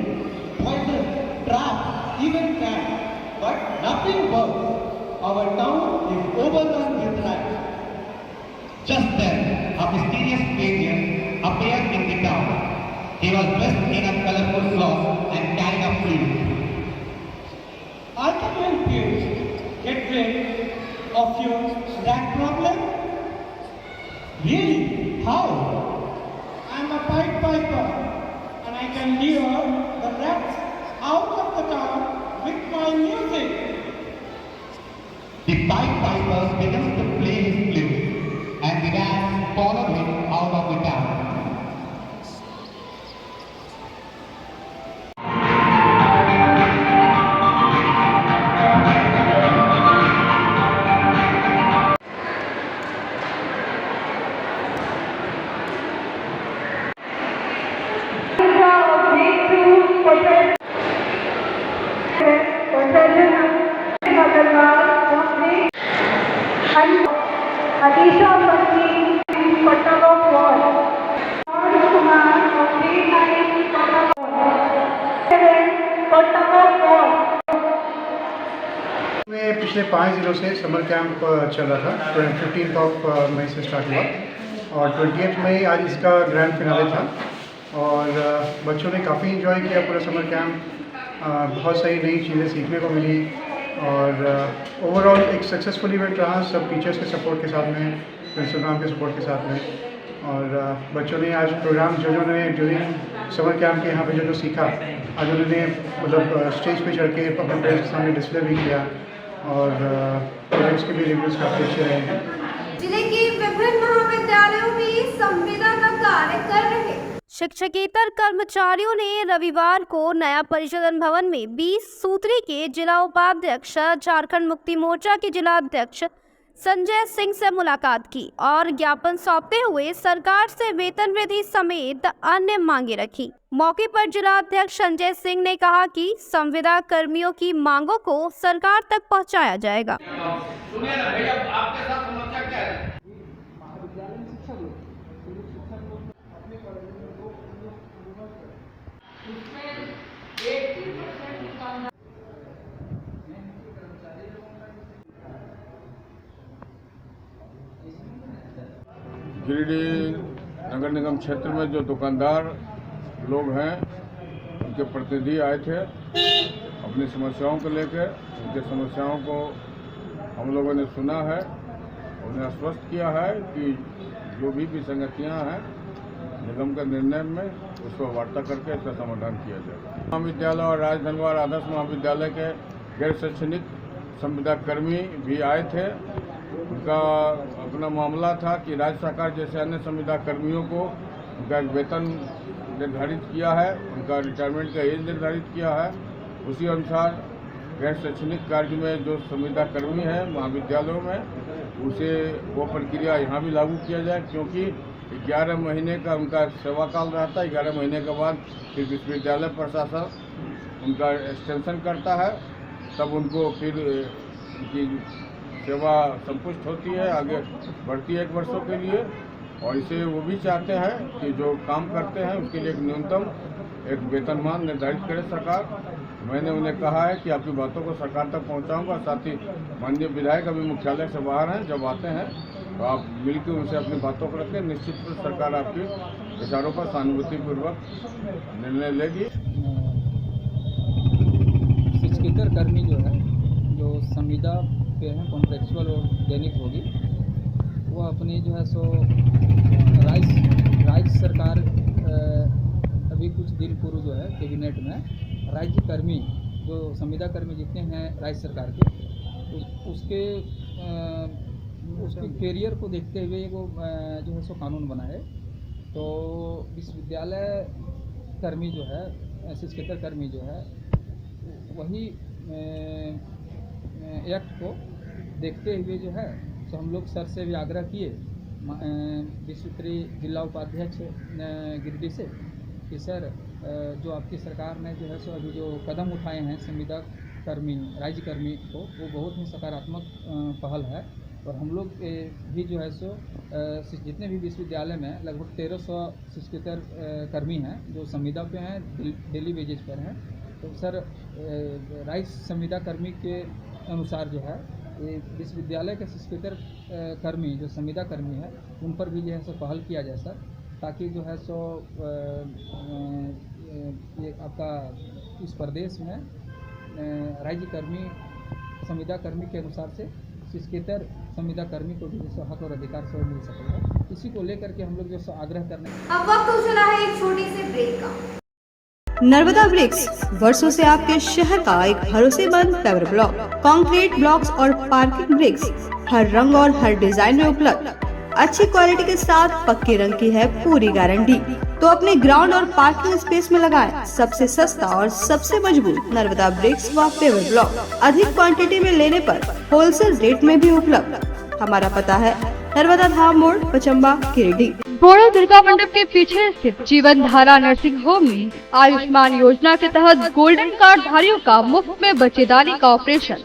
poison, trap, even camp, but nothing works. Our town is overrun with rats. Just then, a mysterious stranger appeared in the town. He was dressed in a colorful cloth and carried a flute. I can help you get rid of your rat problem. Really? How? I'm record, and I can hear the rats out of the town with my music. The Pied Piper begins to play his flute, and the rats follow him out of the town.
में पिछले 5 दिनों से summer camp चल रहा था। 15 मई से start हुआ और 28 मई आज इसका ग्रैंड फिनाले था और बच्चों ने काफ़ी इन्जॉय किया पूरा समर कैंप। बहुत सारी नई चीज़ें सीखने को मिली और ओवरऑल एक सक्सेसफुल इवेंट रहा, सब टीचर्स के सपोर्ट के साथ में, प्रिंसिपल मैम के सपोर्ट के साथ में। और बच्चों ने आज प्रोग्राम जो ने ड्यूरिंग समर कैंप के यहाँ पे जो सीखा, आज उन्होंने मतलब स्टेज पे चढ़ के अपने पेरेंट्स के सामने डिस्प्ले भी किया और पेरेंट्स के भी रिव्यूज़ काफ़ी अच्छे रहे हैं।
जिले के विभिन्न महाविद्यालयों में संविदा का कार्य कर रहे
शिक्षकेतर कर्मचारियों ने रविवार को नया परिषदन भवन में 20 सूत्री के जिला उपाध्यक्ष झारखंड मुक्ति मोर्चा के जिला अध्यक्ष संजय सिंह से मुलाकात की और ज्ञापन सौंपते हुए सरकार से वेतन वृद्धि समेत अन्य मांगे रखी। मौके पर जिला अध्यक्ष संजय सिंह ने कहा कि संविदा कर्मियों की मांगों को सरकार तक पहुंचाया जाएगा।
सुनिए ना भैया, आपके साथ समस्या क्या है?
गिरिडीह नगर निगम क्षेत्र में जो दुकानदार लोग हैं उनके प्रतिनिधि आए थे अपनी समस्याओं को लेकर। उनकी समस्याओं को हम लोगों ने सुना है, उन्हें आश्वस्त किया है कि जो भी विसंगतियाँ हैं निगम के निर्णय में उसको वार्ता करके इसका समाधान किया जाएगा। महाविद्यालय और राजधनवार आदर्श महाविद्यालय के गैर शैक्षणिक संविदा कर्मी भी आए थे। उनका अपना मामला था कि राज्य सरकार जैसे अन्य संविदा कर्मियों को उनका वेतन निर्धारित किया है, उनका रिटायरमेंट का एज निर्धारित किया है। उसी अनुसार गैर शैक्षणिक कार्य में जो संविदा कर्मी हैं महाविद्यालयों में, उसे वो प्रक्रिया यहाँ भी लागू किया जाए, क्योंकि 11 महीने का उनका सेवा काल रहता है। 11 महीने के बाद फिर विश्वविद्यालय प्रशासन उनका एक्सटेंशन करता है, तब उनको फिर उनकी सेवा संपुष्ट होती है, आगे बढ़ती है 1 वर्षों के लिए। और इसे वो भी चाहते हैं कि जो काम करते हैं उसके लिए एक न्यूनतम एक वेतनमान निर्धारित करे सरकार। मैंने उन्हें कहा है कि आपकी बातों को सरकार तक पहुंचाऊंगा। साथ ही माननीय विधायक अभी मुख्यालय से बाहर हैं, जब आते हैं तो आप मिलकर उनसे अपनी बातों को रखें। निश्चित रूप से सरकार आपकी विचारों पर सहानुभूतिपूर्वक निर्णय लेगी।
शिक्षकेतर कर्मी जो है, जो संविदा पे हैं, कॉन्ट्रेक्चुअल और दैनिक होगी, वो अपनी जो है सो राज्य सरकार अभी कुछ दिन पूर्व जो है कैबिनेट में राज्य कर्मी जो संविदा कर्मी जितने हैं राज्य सरकार के, तो उसके कैरियर को देखते हुए वो जो है सो कानून बना है। तो विश्वविद्यालय कर्मी जो है, शिक्षकेतर कर्मी जो है, वही एक्ट को देखते हुए जो है तो हम लोग सर से भी आग्रह किए, विश्वस्तरीय जिला उपाध्यक्ष गिरिडीह से, कि सर जो आपकी सरकार ने जो है सो अभी जो कदम उठाए हैं संविदा कर्मी राज्य कर्मी को, वो बहुत ही सकारात्मक पहल है। और हम लोग भी जो है सो जितने भी विश्वविद्यालय में लगभग 1300 शिक्षकेतर कर्मी हैं जो संविदा पे हैं, डेली वेजेज पर हैं। तो सर राज्य संविदा कर्मी के अनुसार जो है ये विश्वविद्यालय के शिक्षकेतर कर्मी जो संविदा कर्मी है उन पर भी जो है सो पहल किया जाए सर, ताकि जो है सो ये आपका इस प्रदेश में राज्य कर्मी संविदा कर्मी के अनुसार से शिक्षकेतर संविदा कर्मी को भी जैसे हक और अधिकार से मिल सकेगा। इसी को लेकर के हम लोग जो आग्रह करने।
अब वक्त हो चला है एक छोटी सी ब्रेक का।
नर्मदा ब्रिक्स वर्षों से आपके शहर का एक भरोसेमंद पेवर ब्लॉक, कंक्रीट ब्लॉक्स और पार्किंग ब्रिक्स हर रंग और हर डिजाइन में उपलब्ध। अच्छी क्वालिटी के साथ पक्के रंग की है पूरी गारंटी। तो अपने ग्राउंड और पार्किंग स्पेस में लगाएं सबसे सस्ता और सबसे मजबूत नर्मदा ब्रिक्स व पेवर ब्लॉक। अधिक क्वांटिटी में लेने पर होलसेल रेट में भी उपलब्ध। हमारा पता है नर्मदा धाम मोड़, पचम्बा, गिरिडीह।
बोड़ो दुर्गा मंडप के पीछे स्थित जीवन धारा नर्सिंग होम में आयुष्मान योजना के तहत गोल्डन कार्ड धारियों का मुफ्त में बच्चेदानी का ऑपरेशन,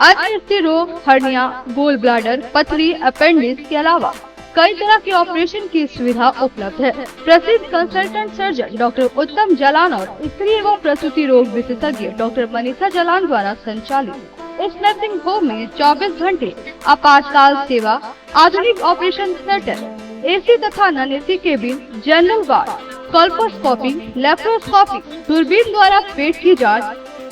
अन्य रोग, हर्निया, गोल ब्लैडर, पथरी, अपेंडिक्स के अलावा कई तरह के ऑपरेशन की सुविधा उपलब्ध है। प्रसिद्ध कंसल्टेंट सर्जन डॉक्टर उत्तम जलान और स्त्री एवं प्रसूति रोग विशेषज्ञ डॉक्टर मनीषा जलान द्वारा संचालित इस नर्सिंग होम में 24 घंटे आपातकाल सेवा, आधुनिक ऑपरेशन थिएटर, एसी तथा non AC cabin, general ward, colposcopy, laparoscopy, दूरबीन द्वारा पेट की जांच,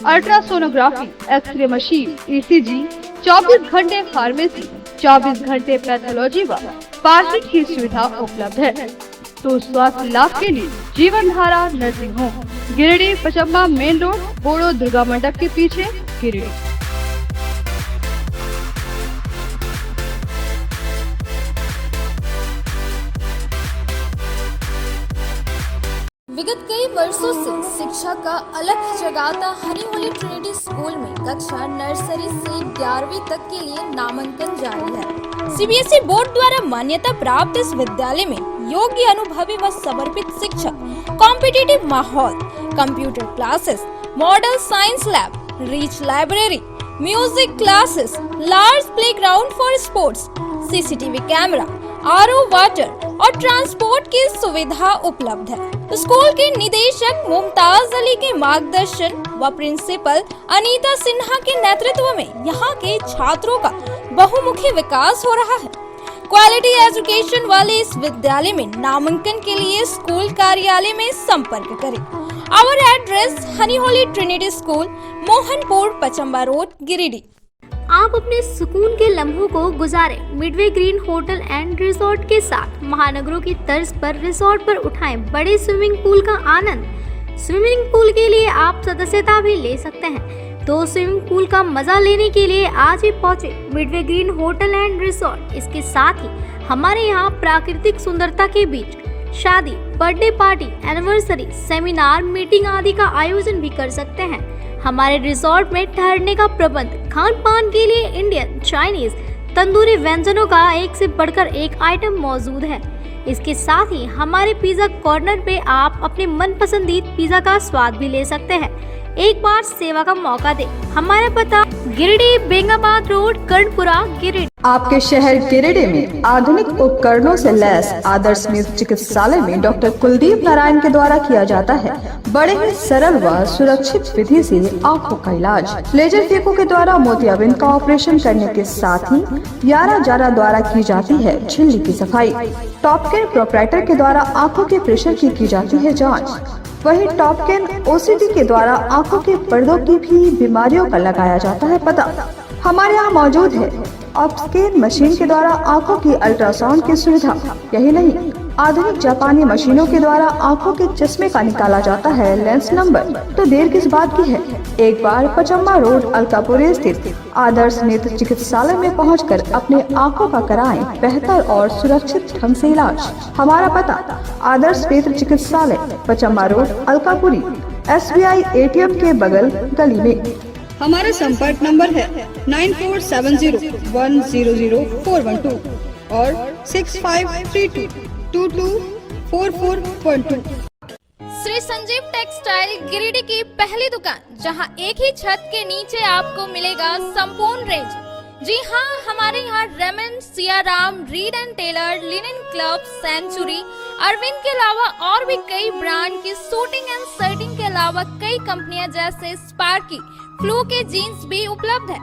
अल्ट्रासोनोग्राफी, एक्सरे मशीन, ईसीजी, 24 घंटे फार्मेसी, 24 घंटे पैथोलॉजी व पार्किंग की सुविधा उपलब्ध है। तो स्वास्थ्य लाभ के लिए Jeevan Dhara nursing home, Giridih, Pachamba main road, बोड़ो दुर्गा मंडप के पीछे, गिरिडीह।
विगत कई वर्षों से शिक्षा का अलग जगाता हनी होली ट्रिनिटी स्कूल में कक्षा नर्सरी से 11वीं तक के लिए नामांकन जारी है। सीबीएसई बोर्ड द्वारा मान्यता प्राप्त इस विद्यालय में योग्य, अनुभवी व समर्पित शिक्षक, कॉम्पिटिटिव माहौल, computer classes, model science lab, rich library, music classes, large playground for sports, CCTV camera, RO water और ट्रांसपोर्ट की सुविधा उपलब्ध है। स्कूल के निदेशक मुमताज अली के मार्गदर्शन व प्रिंसिपल अनीता सिन्हा के नेतृत्व में यहाँ के छात्रों का बहुमुखी विकास हो रहा है। क्वालिटी एजुकेशन वाले इस विद्यालय में नामांकन के लिए स्कूल कार्यालय में संपर्क करें। Our address honey holy Trinity school, Mohanpur, Pachamba road, Giridih.
आप अपने सुकून के लम्हों को गुजारें midway green hotel and resort के साथ। महानगरों की तर्ज पर रिजॉर्ट पर उठाएं बड़े स्विमिंग पूल का आनंद। स्विमिंग पूल के लिए आप सदस्यता भी ले सकते हैं। तो स्विमिंग पूल का मजा लेने के लिए आज ही पहुंचे Midway green hotel and resort. इसके साथ ही हमारे यहाँ प्राकृतिक सुंदरता के बीच शादी, birthday party, anniversary, seminar, meeting आदि का आयोजन भी कर सकते हैं। हमारे रिजॉर्ट में ठहरने का प्रबंध, खान पान के लिए इंडियन, चाइनीज, तंदूरी व्यंजनों का एक से बढ़कर एक आइटम मौजूद है। इसके साथ ही हमारे पिज्जा कॉर्नर पे आप अपने मनपसंदीद पिज्जा का स्वाद भी ले सकते हैं। एक बार सेवा का मौका दें। हमारा पता गिरिडीह, बेंगाबाद रोड, कर्णपुरा, गिरिडीह।
आपके शहर गिरिडीह में आधुनिक उपकरणों से लैस आदर्श नेत्र चिकित्सालय में डॉक्टर कुलदीप नारायण के द्वारा किया जाता है बड़े ही सरल व सुरक्षित विधि से आँखों का इलाज। लेजर फेको के द्वारा मोतियाबिंद का ऑपरेशन करने के साथ ही 11 जारा द्वारा की जाती है झिल्ली की सफाई। टॉपकेन प्रोपराइटर के द्वारा आँखों के प्रेशर की जाती है जाँच। वही टॉपकेन ओसीडी के द्वारा आँखों के पर्दों की भी बीमारियों का लगाया जाता है पता। हमारे यहाँ मौजूद है ऑप्स्केन मशीन के द्वारा आँखों की अल्ट्रासाउंड की सुविधा। यही नहीं, आधुनिक जापानी मशीनों के द्वारा आँखों के चश्मे का निकाला जाता है लेंस नंबर। तो देर किस बात की है, एक बार पचम्बा रोड, अलकापुरी स्थित आदर्श नेत्र चिकित्सालय में पहुंचकर अपने आँखों का कराएं बेहतर और सुरक्षित ढंग से इलाज। हमारा पता आदर्श नेत्र चिकित्सालय, Pachamba road, Alkapuri, SBI ATM के बगल गली में। हमारा संपर्क नंबर है 9470100412 और 6532224412।
श्री संजीव टेक्सटाइल गिरिडीह की पहली दुकान, जहां एक ही छत के नीचे आपको मिलेगा संपूर्ण रेंज। जी हाँ, हमारे यहाँ Raymond, Siyaram, Reid and Taylor, Linen Club, Century, Arvind के अलावा और भी कई ब्रांड की सूटिंग एंड शर्टिंग के अलावा कई कंपनियां जैसे स्पार्की, फ्लू के जीन्स भी उपलब्ध है।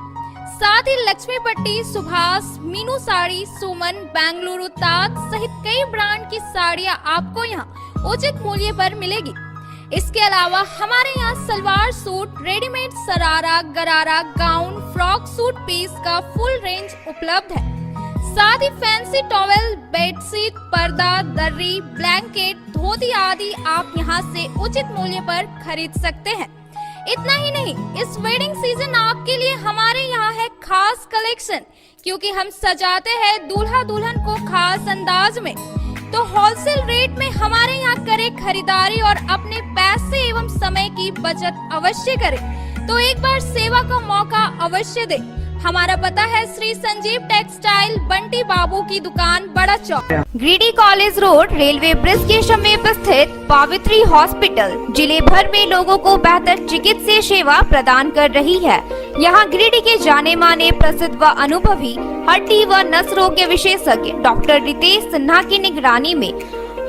साथ ही लक्ष्मी पट्टी, सुभाष, मीनू साड़ी, सुमन, बेंगलुरु ताज सहित कई ब्रांड की साड़ियां आपको यहाँ उचित मूल्य पर मिलेगी। इसके अलावा हमारे यहाँ सलवार सूट, रेडीमेड सरारा, गरारा, गाउन, फ्रॉक सूट पीस का फुल रेंज उपलब्ध है। साथ ही फैंसी टॉवेल, बेडशीट, पर्दा, दर्री, ब्लैंकेट, धोती आदि आप यहाँ से उचित मूल्य पर खरीद सकते हैं। इतना ही नहीं, इस वेडिंग सीजन आपके लिए हमारे यहाँ है खास कलेक्शन, क्योंकि हम सजाते हैं दूल्हा दुल्हन को खास अंदाज में। तो होलसेल रेट में हमारे यहाँ करें खरीदारी और अपने पैसे एवं समय की बचत अवश्य करें। तो एक बार सेवा का मौका अवश्य दें। हमारा पता है श्री संजीव टेक्सटाइल, बंटी बाबू की दुकान, बड़ा चौक,
Giridih college road, railway bridge के समीप स्थित पावित्री हॉस्पिटल जिले भर में लोगों को बेहतर चिकित्सीय सेवा प्रदान कर रही है। यहाँ गिरिडीह के जाने माने प्रसिद्ध व अनुभवी हड्डी व नस रोग के विशेषज्ञ डॉक्टर रितेश सिन्हा की निगरानी में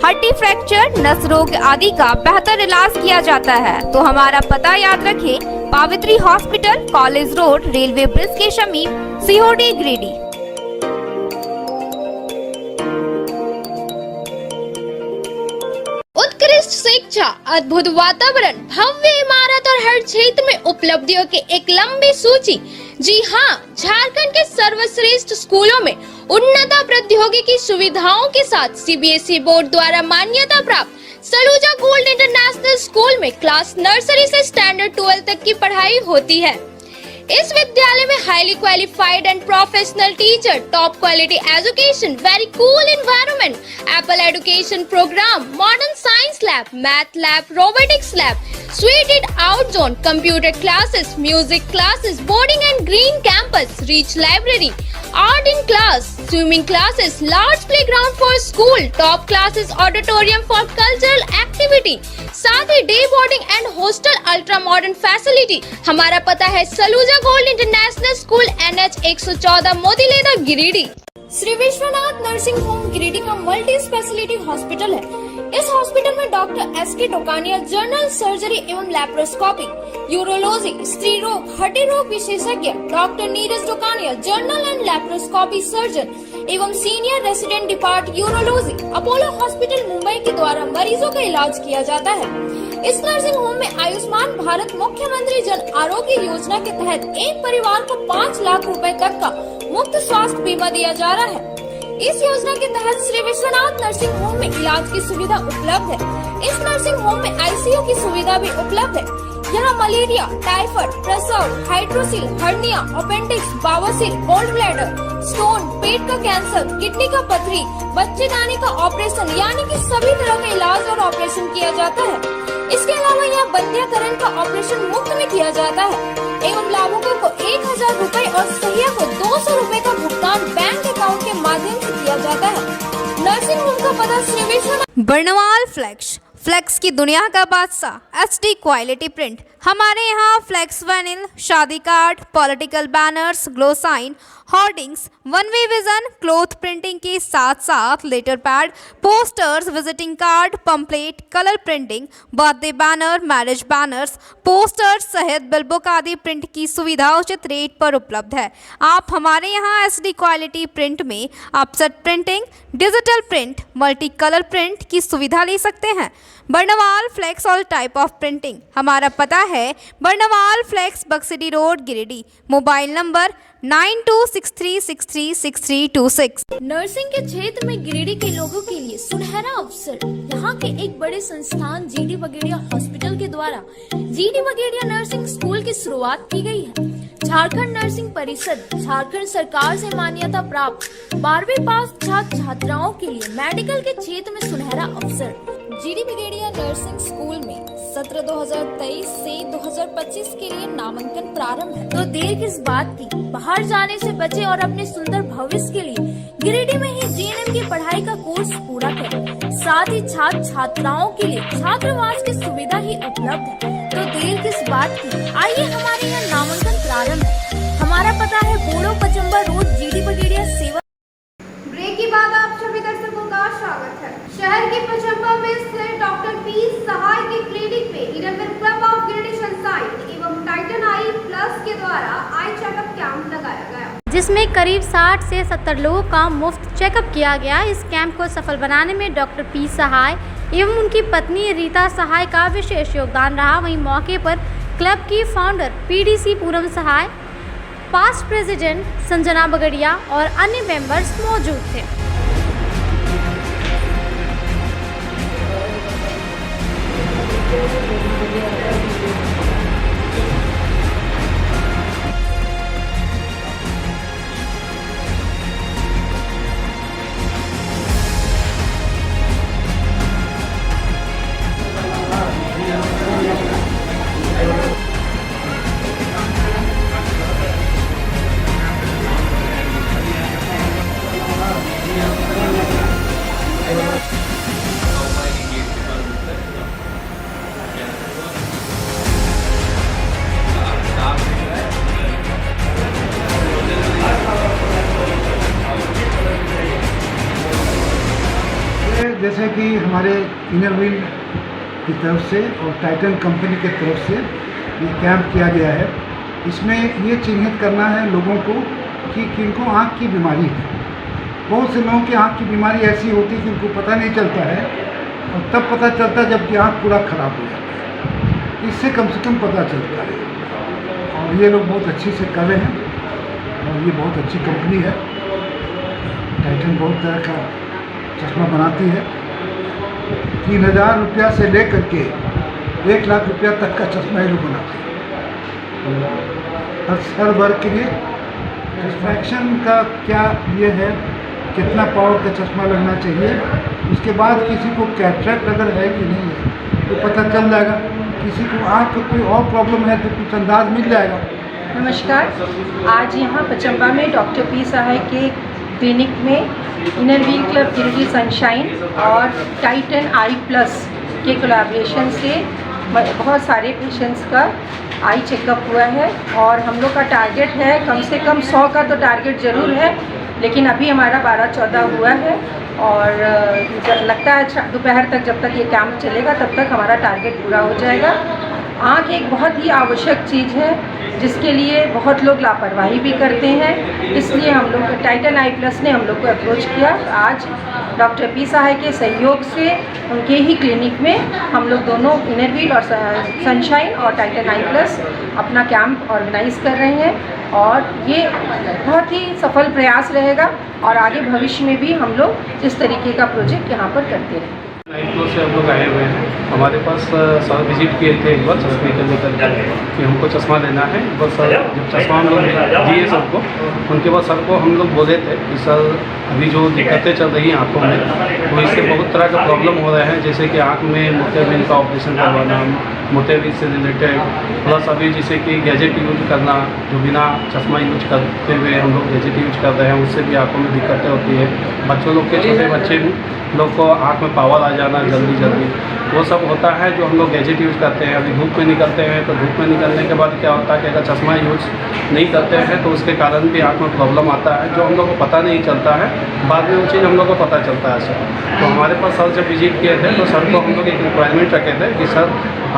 हड्डी फ्रैक्चर, नस रोग आदि का बेहतर इलाज किया जाता है। तो हमारा पता याद रखें, Pavitri hospital, college road, railway bridge के समीप, सीहोडी, गिरिडीह।
उत्कृष्ट शिक्षा, अद्भुत वातावरण, भव्य इमारत और हर क्षेत्र में उपलब्धियों की एक लंबी सूची। जी हाँ, झारखंड के सर्वश्रेष्ठ स्कूलों में उन्नत प्रौद्योगिकी सुविधाओं के साथ सीबीएसई बोर्ड द्वारा मान्यता प्राप्त सलूजा गोल्ड इंटरनेशनल स्कूल में क्लास नर्सरी से स्टैंडर्ड 12 तक की पढ़ाई होती है। इस विद्यालय में highly qualified and professional teacher, top quality education, very cool environment, Apple education program, modern science lab, math lab, robotics lab, suited out zone, computer classes, music classes, boarding and green campus, rich library, art in class, swimming classes, large playground for school, top classes, auditorium for cultural activity, साथ ही day boarding and hostel ultra modern facility. हमारा पता है Saluja gold international school, NH 114, Motileda, Giridih. Shri Vishwanath nursing home Giridih का multi speciality hospital है। इस hospital में doctor SK Tokania general surgery एवं लैप्रोस्कोपी, यूरोलॉजी, स्त्री रोग, हड्डी रोग विशेषज्ञ, doctor Neeraj Tokania general and laparoscopy surgeon एवं senior resident depart urology, Apollo hospital Mumbai के द्वारा मरीजों का इलाज किया जाता है। इस नर्सिंग होम में आयुष्मान भारत मुख्यमंत्री जन आरोग्य योजना के तहत एक परिवार को 5 लाख रुपए तक का मुफ्त स्वास्थ्य बीमा दिया जा रहा है। इस योजना के तहत श्री विश्वनाथ नर्सिंग होम में इलाज की सुविधा उपलब्ध है। इस नर्सिंग होम में ICU की सुविधा भी उपलब्ध है। यहाँ मलेरिया, टाइफाइड, प्रसव, हाइड्रोसिल, हर्निया, अपेंडिक्स, बावसील, गोल्ड ब्लैडर, स्टोन, पेट का कैंसर, किडनी का पथरी, बच्चेदानी का ऑपरेशन यानी कि सभी तरह का इलाज और ऑपरेशन किया जाता है। इसके अलावा यहाँ बंध्याकरण का ऑपरेशन मुफ्त में किया जाता है एवं लाभुकों को 1000 रुपए और सहिया को 200 रुपए का भुगतान बैंक अकाउंट के माध्यम से किया जाता है। नर्सिंग होम का पता श्री विश्वनाथ।
बर्नवाल फ्लेक्स, फ्लेक्स की दुनिया का बादशाह, HD क्वालिटी प्रिंट। हमारे यहाँ फ्लेक्स वैनिल, शादी card, political banners, glow sign, hoardings, one way vision, cloth printing के साथ साथ letter pad, posters, visiting card, pamphlet, colour printing, birthday banner, marriage banners, posters सहित बिलबुक आदि प्रिंट की सुविधा उचित रेट पर उपलब्ध है। आप हमारे यहाँ SD क्वालिटी प्रिंट में offset printing, digital print, multi colour print की सुविधा ले सकते हैं। Barnwal flex all type of printing. हमारा पता है Barnwal flex, Baksidih road, Giridih. Mobile number 9263636326।
Nursing के क्षेत्र में गिरिडीह के लोगों के लिए सुनहरा अवसर। यहाँ के एक बड़े संस्थान GD बगेड़िया हॉस्पिटल के द्वारा GD बगेड़िया नर्सिंग स्कूल की शुरुआत की गई है। झारखंड नर्सिंग परिषद, झारखंड सरकार से मान्यता प्राप्त 12वीं पास छात्र छात्राओं के लिए मेडिकल के क्षेत्र में सुनहरा अवसर। GD बगेड़िया नर्सिंग स्कूल में सत्र 2023 से 2025 के लिए नामांकन प्रारंभ है। तो देर किस बात की, बाहर जाने से बचे और अपने सुंदर भविष्य के लिए गिरिडीह में ही GNM की पढ़ाई का कोर्स पूरा करें। साथ ही छात्र छात्राओं के लिए छात्रावास की सुविधा ही उपलब्ध है। तो देर किस बात की, आइए हमारे यहाँ नामांकन प्रारंभ है। हमारा पता है बोड़ो पचम्बा रोड, GD बगेड़िया सेवा।
ब्रेक के बाद आप सभी दर्शकों का स्वागत है। शहर के पचम्बा में स्थित डॉक्टर P सहाय के क्लिनिक में निरंतर क्लब ऑफ गिरिडीह सनशाइन एवं टाइटन आई प्लस के द्वारा आई चेकअप कैंप लगाया गया,
जिसमें करीब 60 से 70 लोगों का मुफ्त चेकअप किया गया। इस कैंप को सफल बनाने में डॉक्टर P सहाय एवं उनकी पत्नी रीता सहाय का विशेष योगदान रहा। वहीं मौके पर क्लब की फाउंडर PDC पूनम सहाय, पास्ट प्रेसिडेंट संजना बगड़िया और अन्य मेंबर्स मौजूद थे।
जैसे कि हमारे इनर व्हील की तरफ से और टाइटन कंपनी की तरफ से ये कैंप किया गया है। इसमें ये चिन्हित करना है लोगों को कि किनको आँख की बीमारी है। बहुत से लोगों की आँख की बीमारी ऐसी होती है कि उनको पता नहीं चलता है और तब पता चलता है जबकि आँख पूरा ख़राब हो जाता है। इससे कम से कम पता चलता है और ये लोग बहुत अच्छे से कर रहे हैं और ये बहुत अच्छी कंपनी है। टाइटन बहुत तरह का चश्मा बनाती है। 3000 रुपया से लेकर के 1 लाख रुपया तक का चश्मा ये लोग बनाते हैं। हर वर्ग के लिए डिस्ट्रैक्शन का क्या ये है, कितना पावर का चश्मा लगना चाहिए, उसके बाद किसी को कैटरेक्ट अगर है कि नहीं है तो पता चल जाएगा। किसी को आँख को कोई और प्रॉब्लम है तो कुछ अंदाज मिल जाएगा।
नमस्कार, आज यहाँ पचम्बा में डॉक्टर पी सहाय के क्लिनिक में inner wheel club Giridih sunshine और टाइटन आई प्लस के कोलैबोरेशन से बहुत सारे पेशेंट्स का आई चेकअप हुआ है और हम लोग का टारगेट है कम से कम 100 का तो टारगेट ज़रूर है, लेकिन अभी हमारा 12-14 हुआ है और लगता है दोपहर तक जब तक ये कैंप चलेगा तब तक हमारा टारगेट पूरा हो जाएगा। आँख एक बहुत ही आवश्यक चीज़ है जिसके लिए बहुत लोग लापरवाही भी करते हैं, इसलिए हम लोग टाइटन आई प्लस ने हम लोग को अप्रोच किया। आज डॉक्टर पी सहाय के सहयोग से उनके ही क्लिनिक में हम लोग दोनों इनर व्हील और सनशाइन और टाइटन आई प्लस अपना कैंप ऑर्गेनाइज कर रहे हैं और ये बहुत ही सफल प्रयास रहेगा और आगे भविष्य में भी हम लोग इस तरीके का प्रोजेक्ट यहाँ पर करते रहेंगे।
नाइट से हम लोग आए हुए हैं। हमारे पास सर विजिट किए थे एक बार चश्मे के लेकर कि हमको चश्मा लेना है। बस सर जब चश्मा हम लोग दिए सबको, उनके बाद सर को हम लोग बोले थे कि सर अभी जो दिक्कतें चल रही हैं आँखों में, तो इससे बहुत तरह का प्रॉब्लम हो रहा है, जैसे कि आँख में मोतियाबिंद का ऑपरेशन करवाना, मोतियाबिंद से रिलेटेड, प्लस अभी जैसे कि गैजेट यूज करना, जो बिना चश्मा यूज करते हुए हम लोग गैजेट यूज कर रहे हैं, उससे भी आँखों में दिक्कतें होती है। बच्चों लोग के, छोटे बच्चे लोग को आँख में पावर आ जाना जल्दी वो सब होता है जो हम लोग गैजेट यूज़ करते हैं। अभी धूप में निकलते हैं तो धूप में निकलने के बाद क्या होता है कि अगर चश्मा यूज नहीं करते हैं तो उसके कारण भी आँख में प्रॉब्लम आता है, जो हम लोग को पता नहीं चलता है। बाद में वो चीज़ हम लोग को पता चलता है सर। तो हमारे पास सर जब विजिट किए थे तो सर को हम लोग एक रिक्वायरमेंट रखे थे कि सर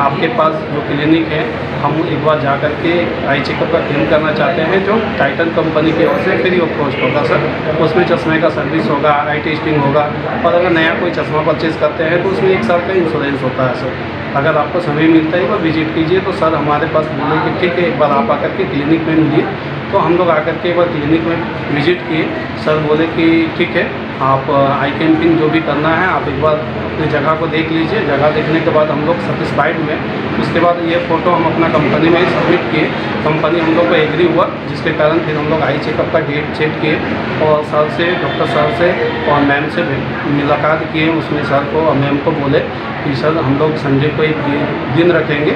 आपके पास जो क्लिनिक है हम एक बार जा कर के आई चेकअप का क्लेम करना चाहते हैं, जो टाइटन कंपनी की ओर से फ्री ऑफ कॉस्ट होगा सर। उसमें चश्मे का सर्विस होगा, आई टेस्टिंग होगा और अगर नया कोई चश्मा परचेज़ करते हैं तो उसमें 1 साल का इंश्योरेंस होता है सर। अगर आपको समय मिलता है एक बार विजिट कीजिए। तो सर हमारे पास बोले कि ठीक है एक बार आप आकर के क्लिनिक में मिलिए। तो हम लोग आकर के एक बार क्लिनिक में विजिट किए। सर बोले कि ठीक है आप आई कैंपिंग जो भी करना है आप एक बार अपनी जगह को देख लीजिए। जगह देखने के बाद हम लोग सेटिस्फाइड हुए। उसके बाद ये फ़ोटो हम अपना कंपनी में सबमिट किए। कंपनी हम लोग को एग्री हुआ, जिसके कारण फिर हम लोग आई चेकअप का डेट सेट किए और सर से, डॉक्टर सर से और मैम से मुलाकात किए। उसमें सर को और मैम को बोले कि सर हम लोग संडे को एक दिन रखेंगे,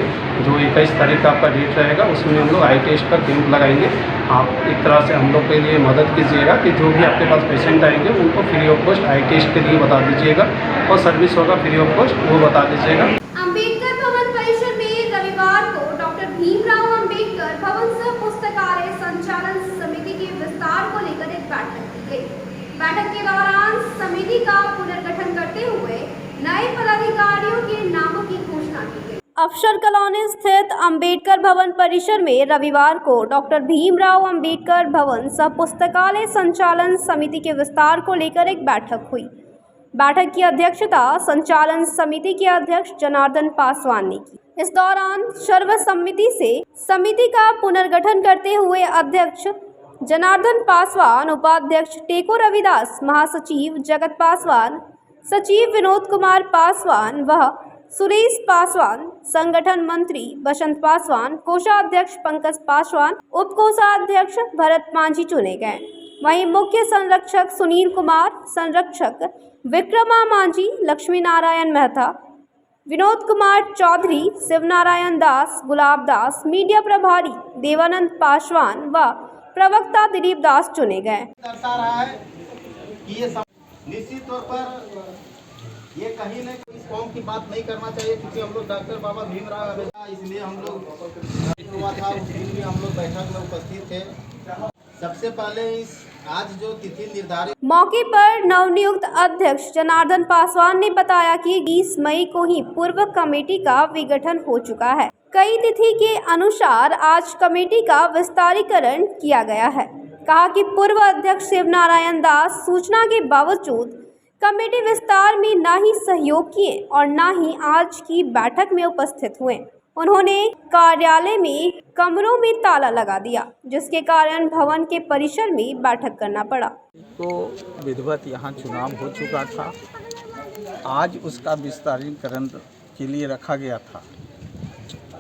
जो 21 तारीख का आपका डेट रहेगा, उसमें हम लोग आई टेस्ट का कैंप लगाएंगे। आप एक तरह से हम लोग के लिए मदद कीजिएगा कि जो भी आपके पास पेशेंट आएंगे उनको free of cost eye test के लिए बता दीजिएगा और सर्विस होगा फ्री ऑफ कॉस्ट, वो बता दीजिएगा।
अम्बेडकर भवन परिसर में रविवार को डॉक्टर भीमराव अम्बेडकर भवन सह पुस्तकालय संचालन समिति के विस्तार को लेकर एक बैठक की गई। बैठक के दौरान समिति का पुनर्गठन करते हुए नए पदाधिकारियों के नामों की घोषणा की गई।
अफसर कॉलोनी स्थित अंबेडकर भवन परिसर में रविवार को डॉक्टर भीमराव अंबेडकर भवन सह पुस्तकालय संचालन समिति के विस्तार को लेकर एक बैठक हुई। बैठक की अध्यक्षता संचालन समिति के अध्यक्ष जनार्दन पासवान ने की।
इस दौरान सर्वसम्मति से समिति का पुनर्गठन करते हुए अध्यक्ष जनार्दन पासवान, उपाध्यक्ष टेको रविदास, महासचिव जगत पासवान, सचिव विनोद कुमार पासवान व सुरेश पासवान, संगठन मंत्री बसंत पासवान, कोषाध्यक्ष पंकज पासवान, उप कोषाध्यक्ष भरत मांझी चुने गए। वहीं मुख्य संरक्षक सुनील कुमार, संरक्षक विक्रमा मांझी, लक्ष्मी नारायण मेहता, विनोद कुमार चौधरी, शिवनारायण दास, गुलाब दास, मीडिया प्रभारी देवानंद पासवान व प्रवक्ता दिलीप दास चुने गए।
दर्शा रहा है कि ये निश्चित तौर पर ये कहीं न कहीं इस कौम की बात नहीं करना चाहिए, क्योंकि हम लोग डॉक्टर बाबा भीमराव अम्बेडकर, इसलिए हम लोग हुआ था उस दिन भी हम लोग बैठक में उपस्थित थे। सबसे पहले इस आज जो तिथि निर्धारित
मौके पर नवनियुक्त अध्यक्ष जनार्दन पासवान ने बताया कि 20 मई को ही पूर्व कमेटी का विघटन हो चुका है। कई तिथि के अनुसार आज कमेटी का विस्तारीकरण किया गया है। कहा कि पूर्व अध्यक्ष शिवनारायण दास सूचना के बावजूद कमेटी विस्तार में न ही सहयोग किए और न ही आज की बैठक में उपस्थित हुए। उन्होंने कार्यालय में कमरों में ताला लगा दिया, जिसके कारण भवन के परिसर में बैठक करना पड़ा।
तो विधिवत यहाँ चुनाव हो चुका था, आज उसका विस्तारीकरण के लिए रखा गया था,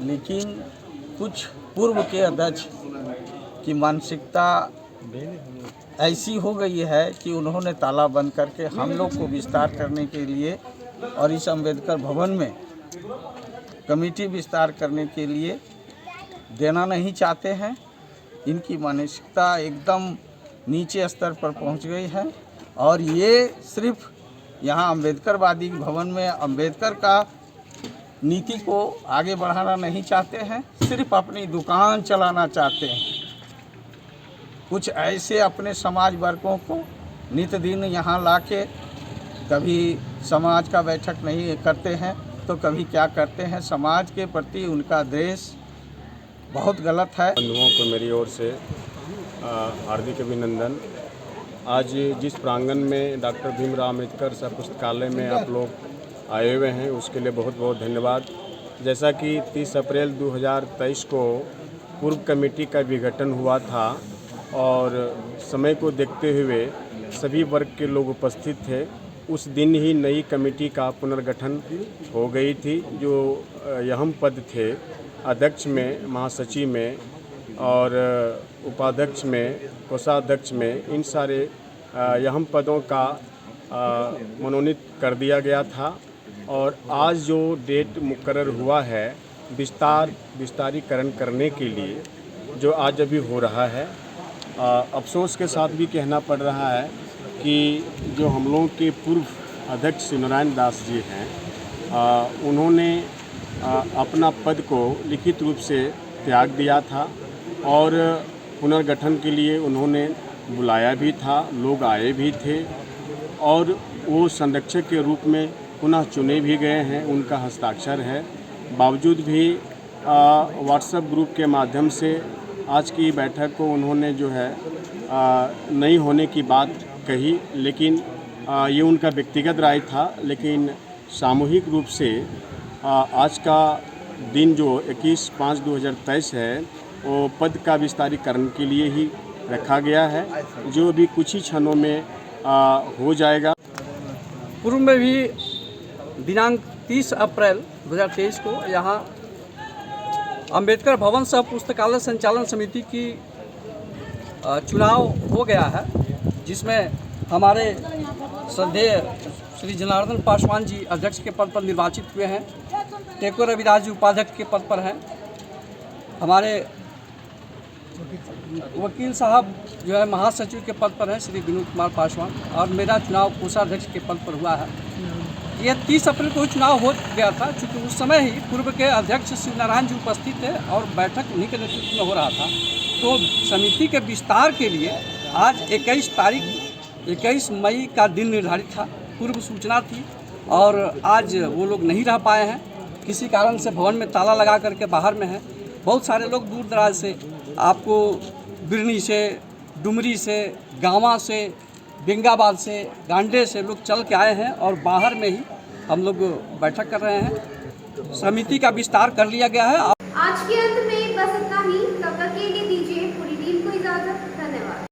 लेकिन कुछ पूर्व के अध्यक्ष की मानसिकता ऐसी हो गई है कि उन्होंने ताला बंद करके हम लोग को विस्तार करने के लिए और इस अम्बेडकर भवन में कमेटी विस्तार करने के लिए देना नहीं चाहते हैं। इनकी मानसिकता एकदम नीचे स्तर पर पहुंच गई है और ये सिर्फ यहाँ अम्बेडकरवादी भवन में अम्बेडकर का नीति को आगे बढ़ाना नहीं चाहते हैं, सिर्फ अपनी दुकान चलाना चाहते हैं। कुछ ऐसे अपने समाज वर्गों को नित दिन यहाँ लाके कभी समाज का बैठक नहीं करते हैं तो कभी क्या करते हैं, समाज के प्रति उनका द्वेष बहुत गलत है।
बंधुओं को मेरी ओर से हार्दिक अभिनंदन। आज जिस प्रांगण में डॉक्टर भीमराव अम्बेडकर सह पुस्तकालय में आप लोग आए हुए हैं उसके लिए बहुत बहुत धन्यवाद। जैसा कि 30 अप्रैल 2023 को पूर्व कमेटी का विघटन हुआ था और समय को देखते हुए सभी वर्ग के लोग उपस्थित थे, उस दिन ही नई कमेटी का पुनर्गठन हो गई थी। जो अहम पद थे अध्यक्ष में, महासचिव में और उपाध्यक्ष में, कोषाध्यक्ष में, इन सारे अहम पदों का मनोनीत कर दिया गया था और आज जो डेट मुकर्रर हुआ है विस्तारीकरण करने के लिए जो आज अभी हो रहा है, अफसोस के साथ भी कहना पड़ रहा है कि जो हम लोगों के पूर्व अध्यक्ष शिवनारायण दास जी हैं, उन्होंने अपना पद को लिखित रूप से त्याग दिया था और पुनर्गठन के लिए उन्होंने बुलाया भी था, लोग आए भी थे और वो संरक्षक के रूप में पुनः चुने भी गए हैं, उनका हस्ताक्षर है। बावजूद भी व्हाट्सएप ग्रुप के माध्यम से आज की बैठक को उन्होंने जो है नहीं होने की बात कही, लेकिन ये उनका व्यक्तिगत राय था, लेकिन सामूहिक रूप से आज का दिन जो 21/5/2023 है वो पद का विस्तारीकरण के लिए ही रखा गया है, जो अभी कुछ ही क्षणों में हो जाएगा।
पूर्व में भी दिनांक 30 अप्रैल 2023 को यहाँ अंबेडकर भवन सह पुस्तकालय संचालन समिति की चुनाव हो गया है, जिसमें हमारे श्रद्धेय श्री जनार्दन पासवान जी अध्यक्ष के पद पर निर्वाचित हुए हैं, टेको रविदास जी उपाध्यक्ष के पद पर हैं, हमारे वकील साहब जो है महासचिव के पद पर हैं श्री विनोद कुमार पासवान, और मेरा चुनाव कोषाध्यक्ष के पद पर हुआ है। ये 30 अप्रैल को चुनाव हो गया था, चूँकि उस समय ही पूर्व के अध्यक्ष शिवनारायण जी उपस्थित थे और बैठक उन्हीं के नेतृत्व में हो रहा था। तो समिति के विस्तार के लिए आज 21 मई का दिन निर्धारित था, पूर्व सूचना थी और आज वो लोग नहीं रह पाए हैं, किसी कारण से भवन में ताला लगा करके बाहर में हैं। बहुत सारे लोग दूर दराज से, आपको बिरनी से, डुमरी से, गाँवा से, बिंगाबाद से, गांडे से लोग चल के आए हैं और बाहर में ही हम लोग बैठक कर रहे हैं।
समिति का विस्तार कर लिया गया है।
आज के अंत में बस इतना ही। तब तक के लिए दीजिए पूरी टीम को इजाजत। धन्यवाद।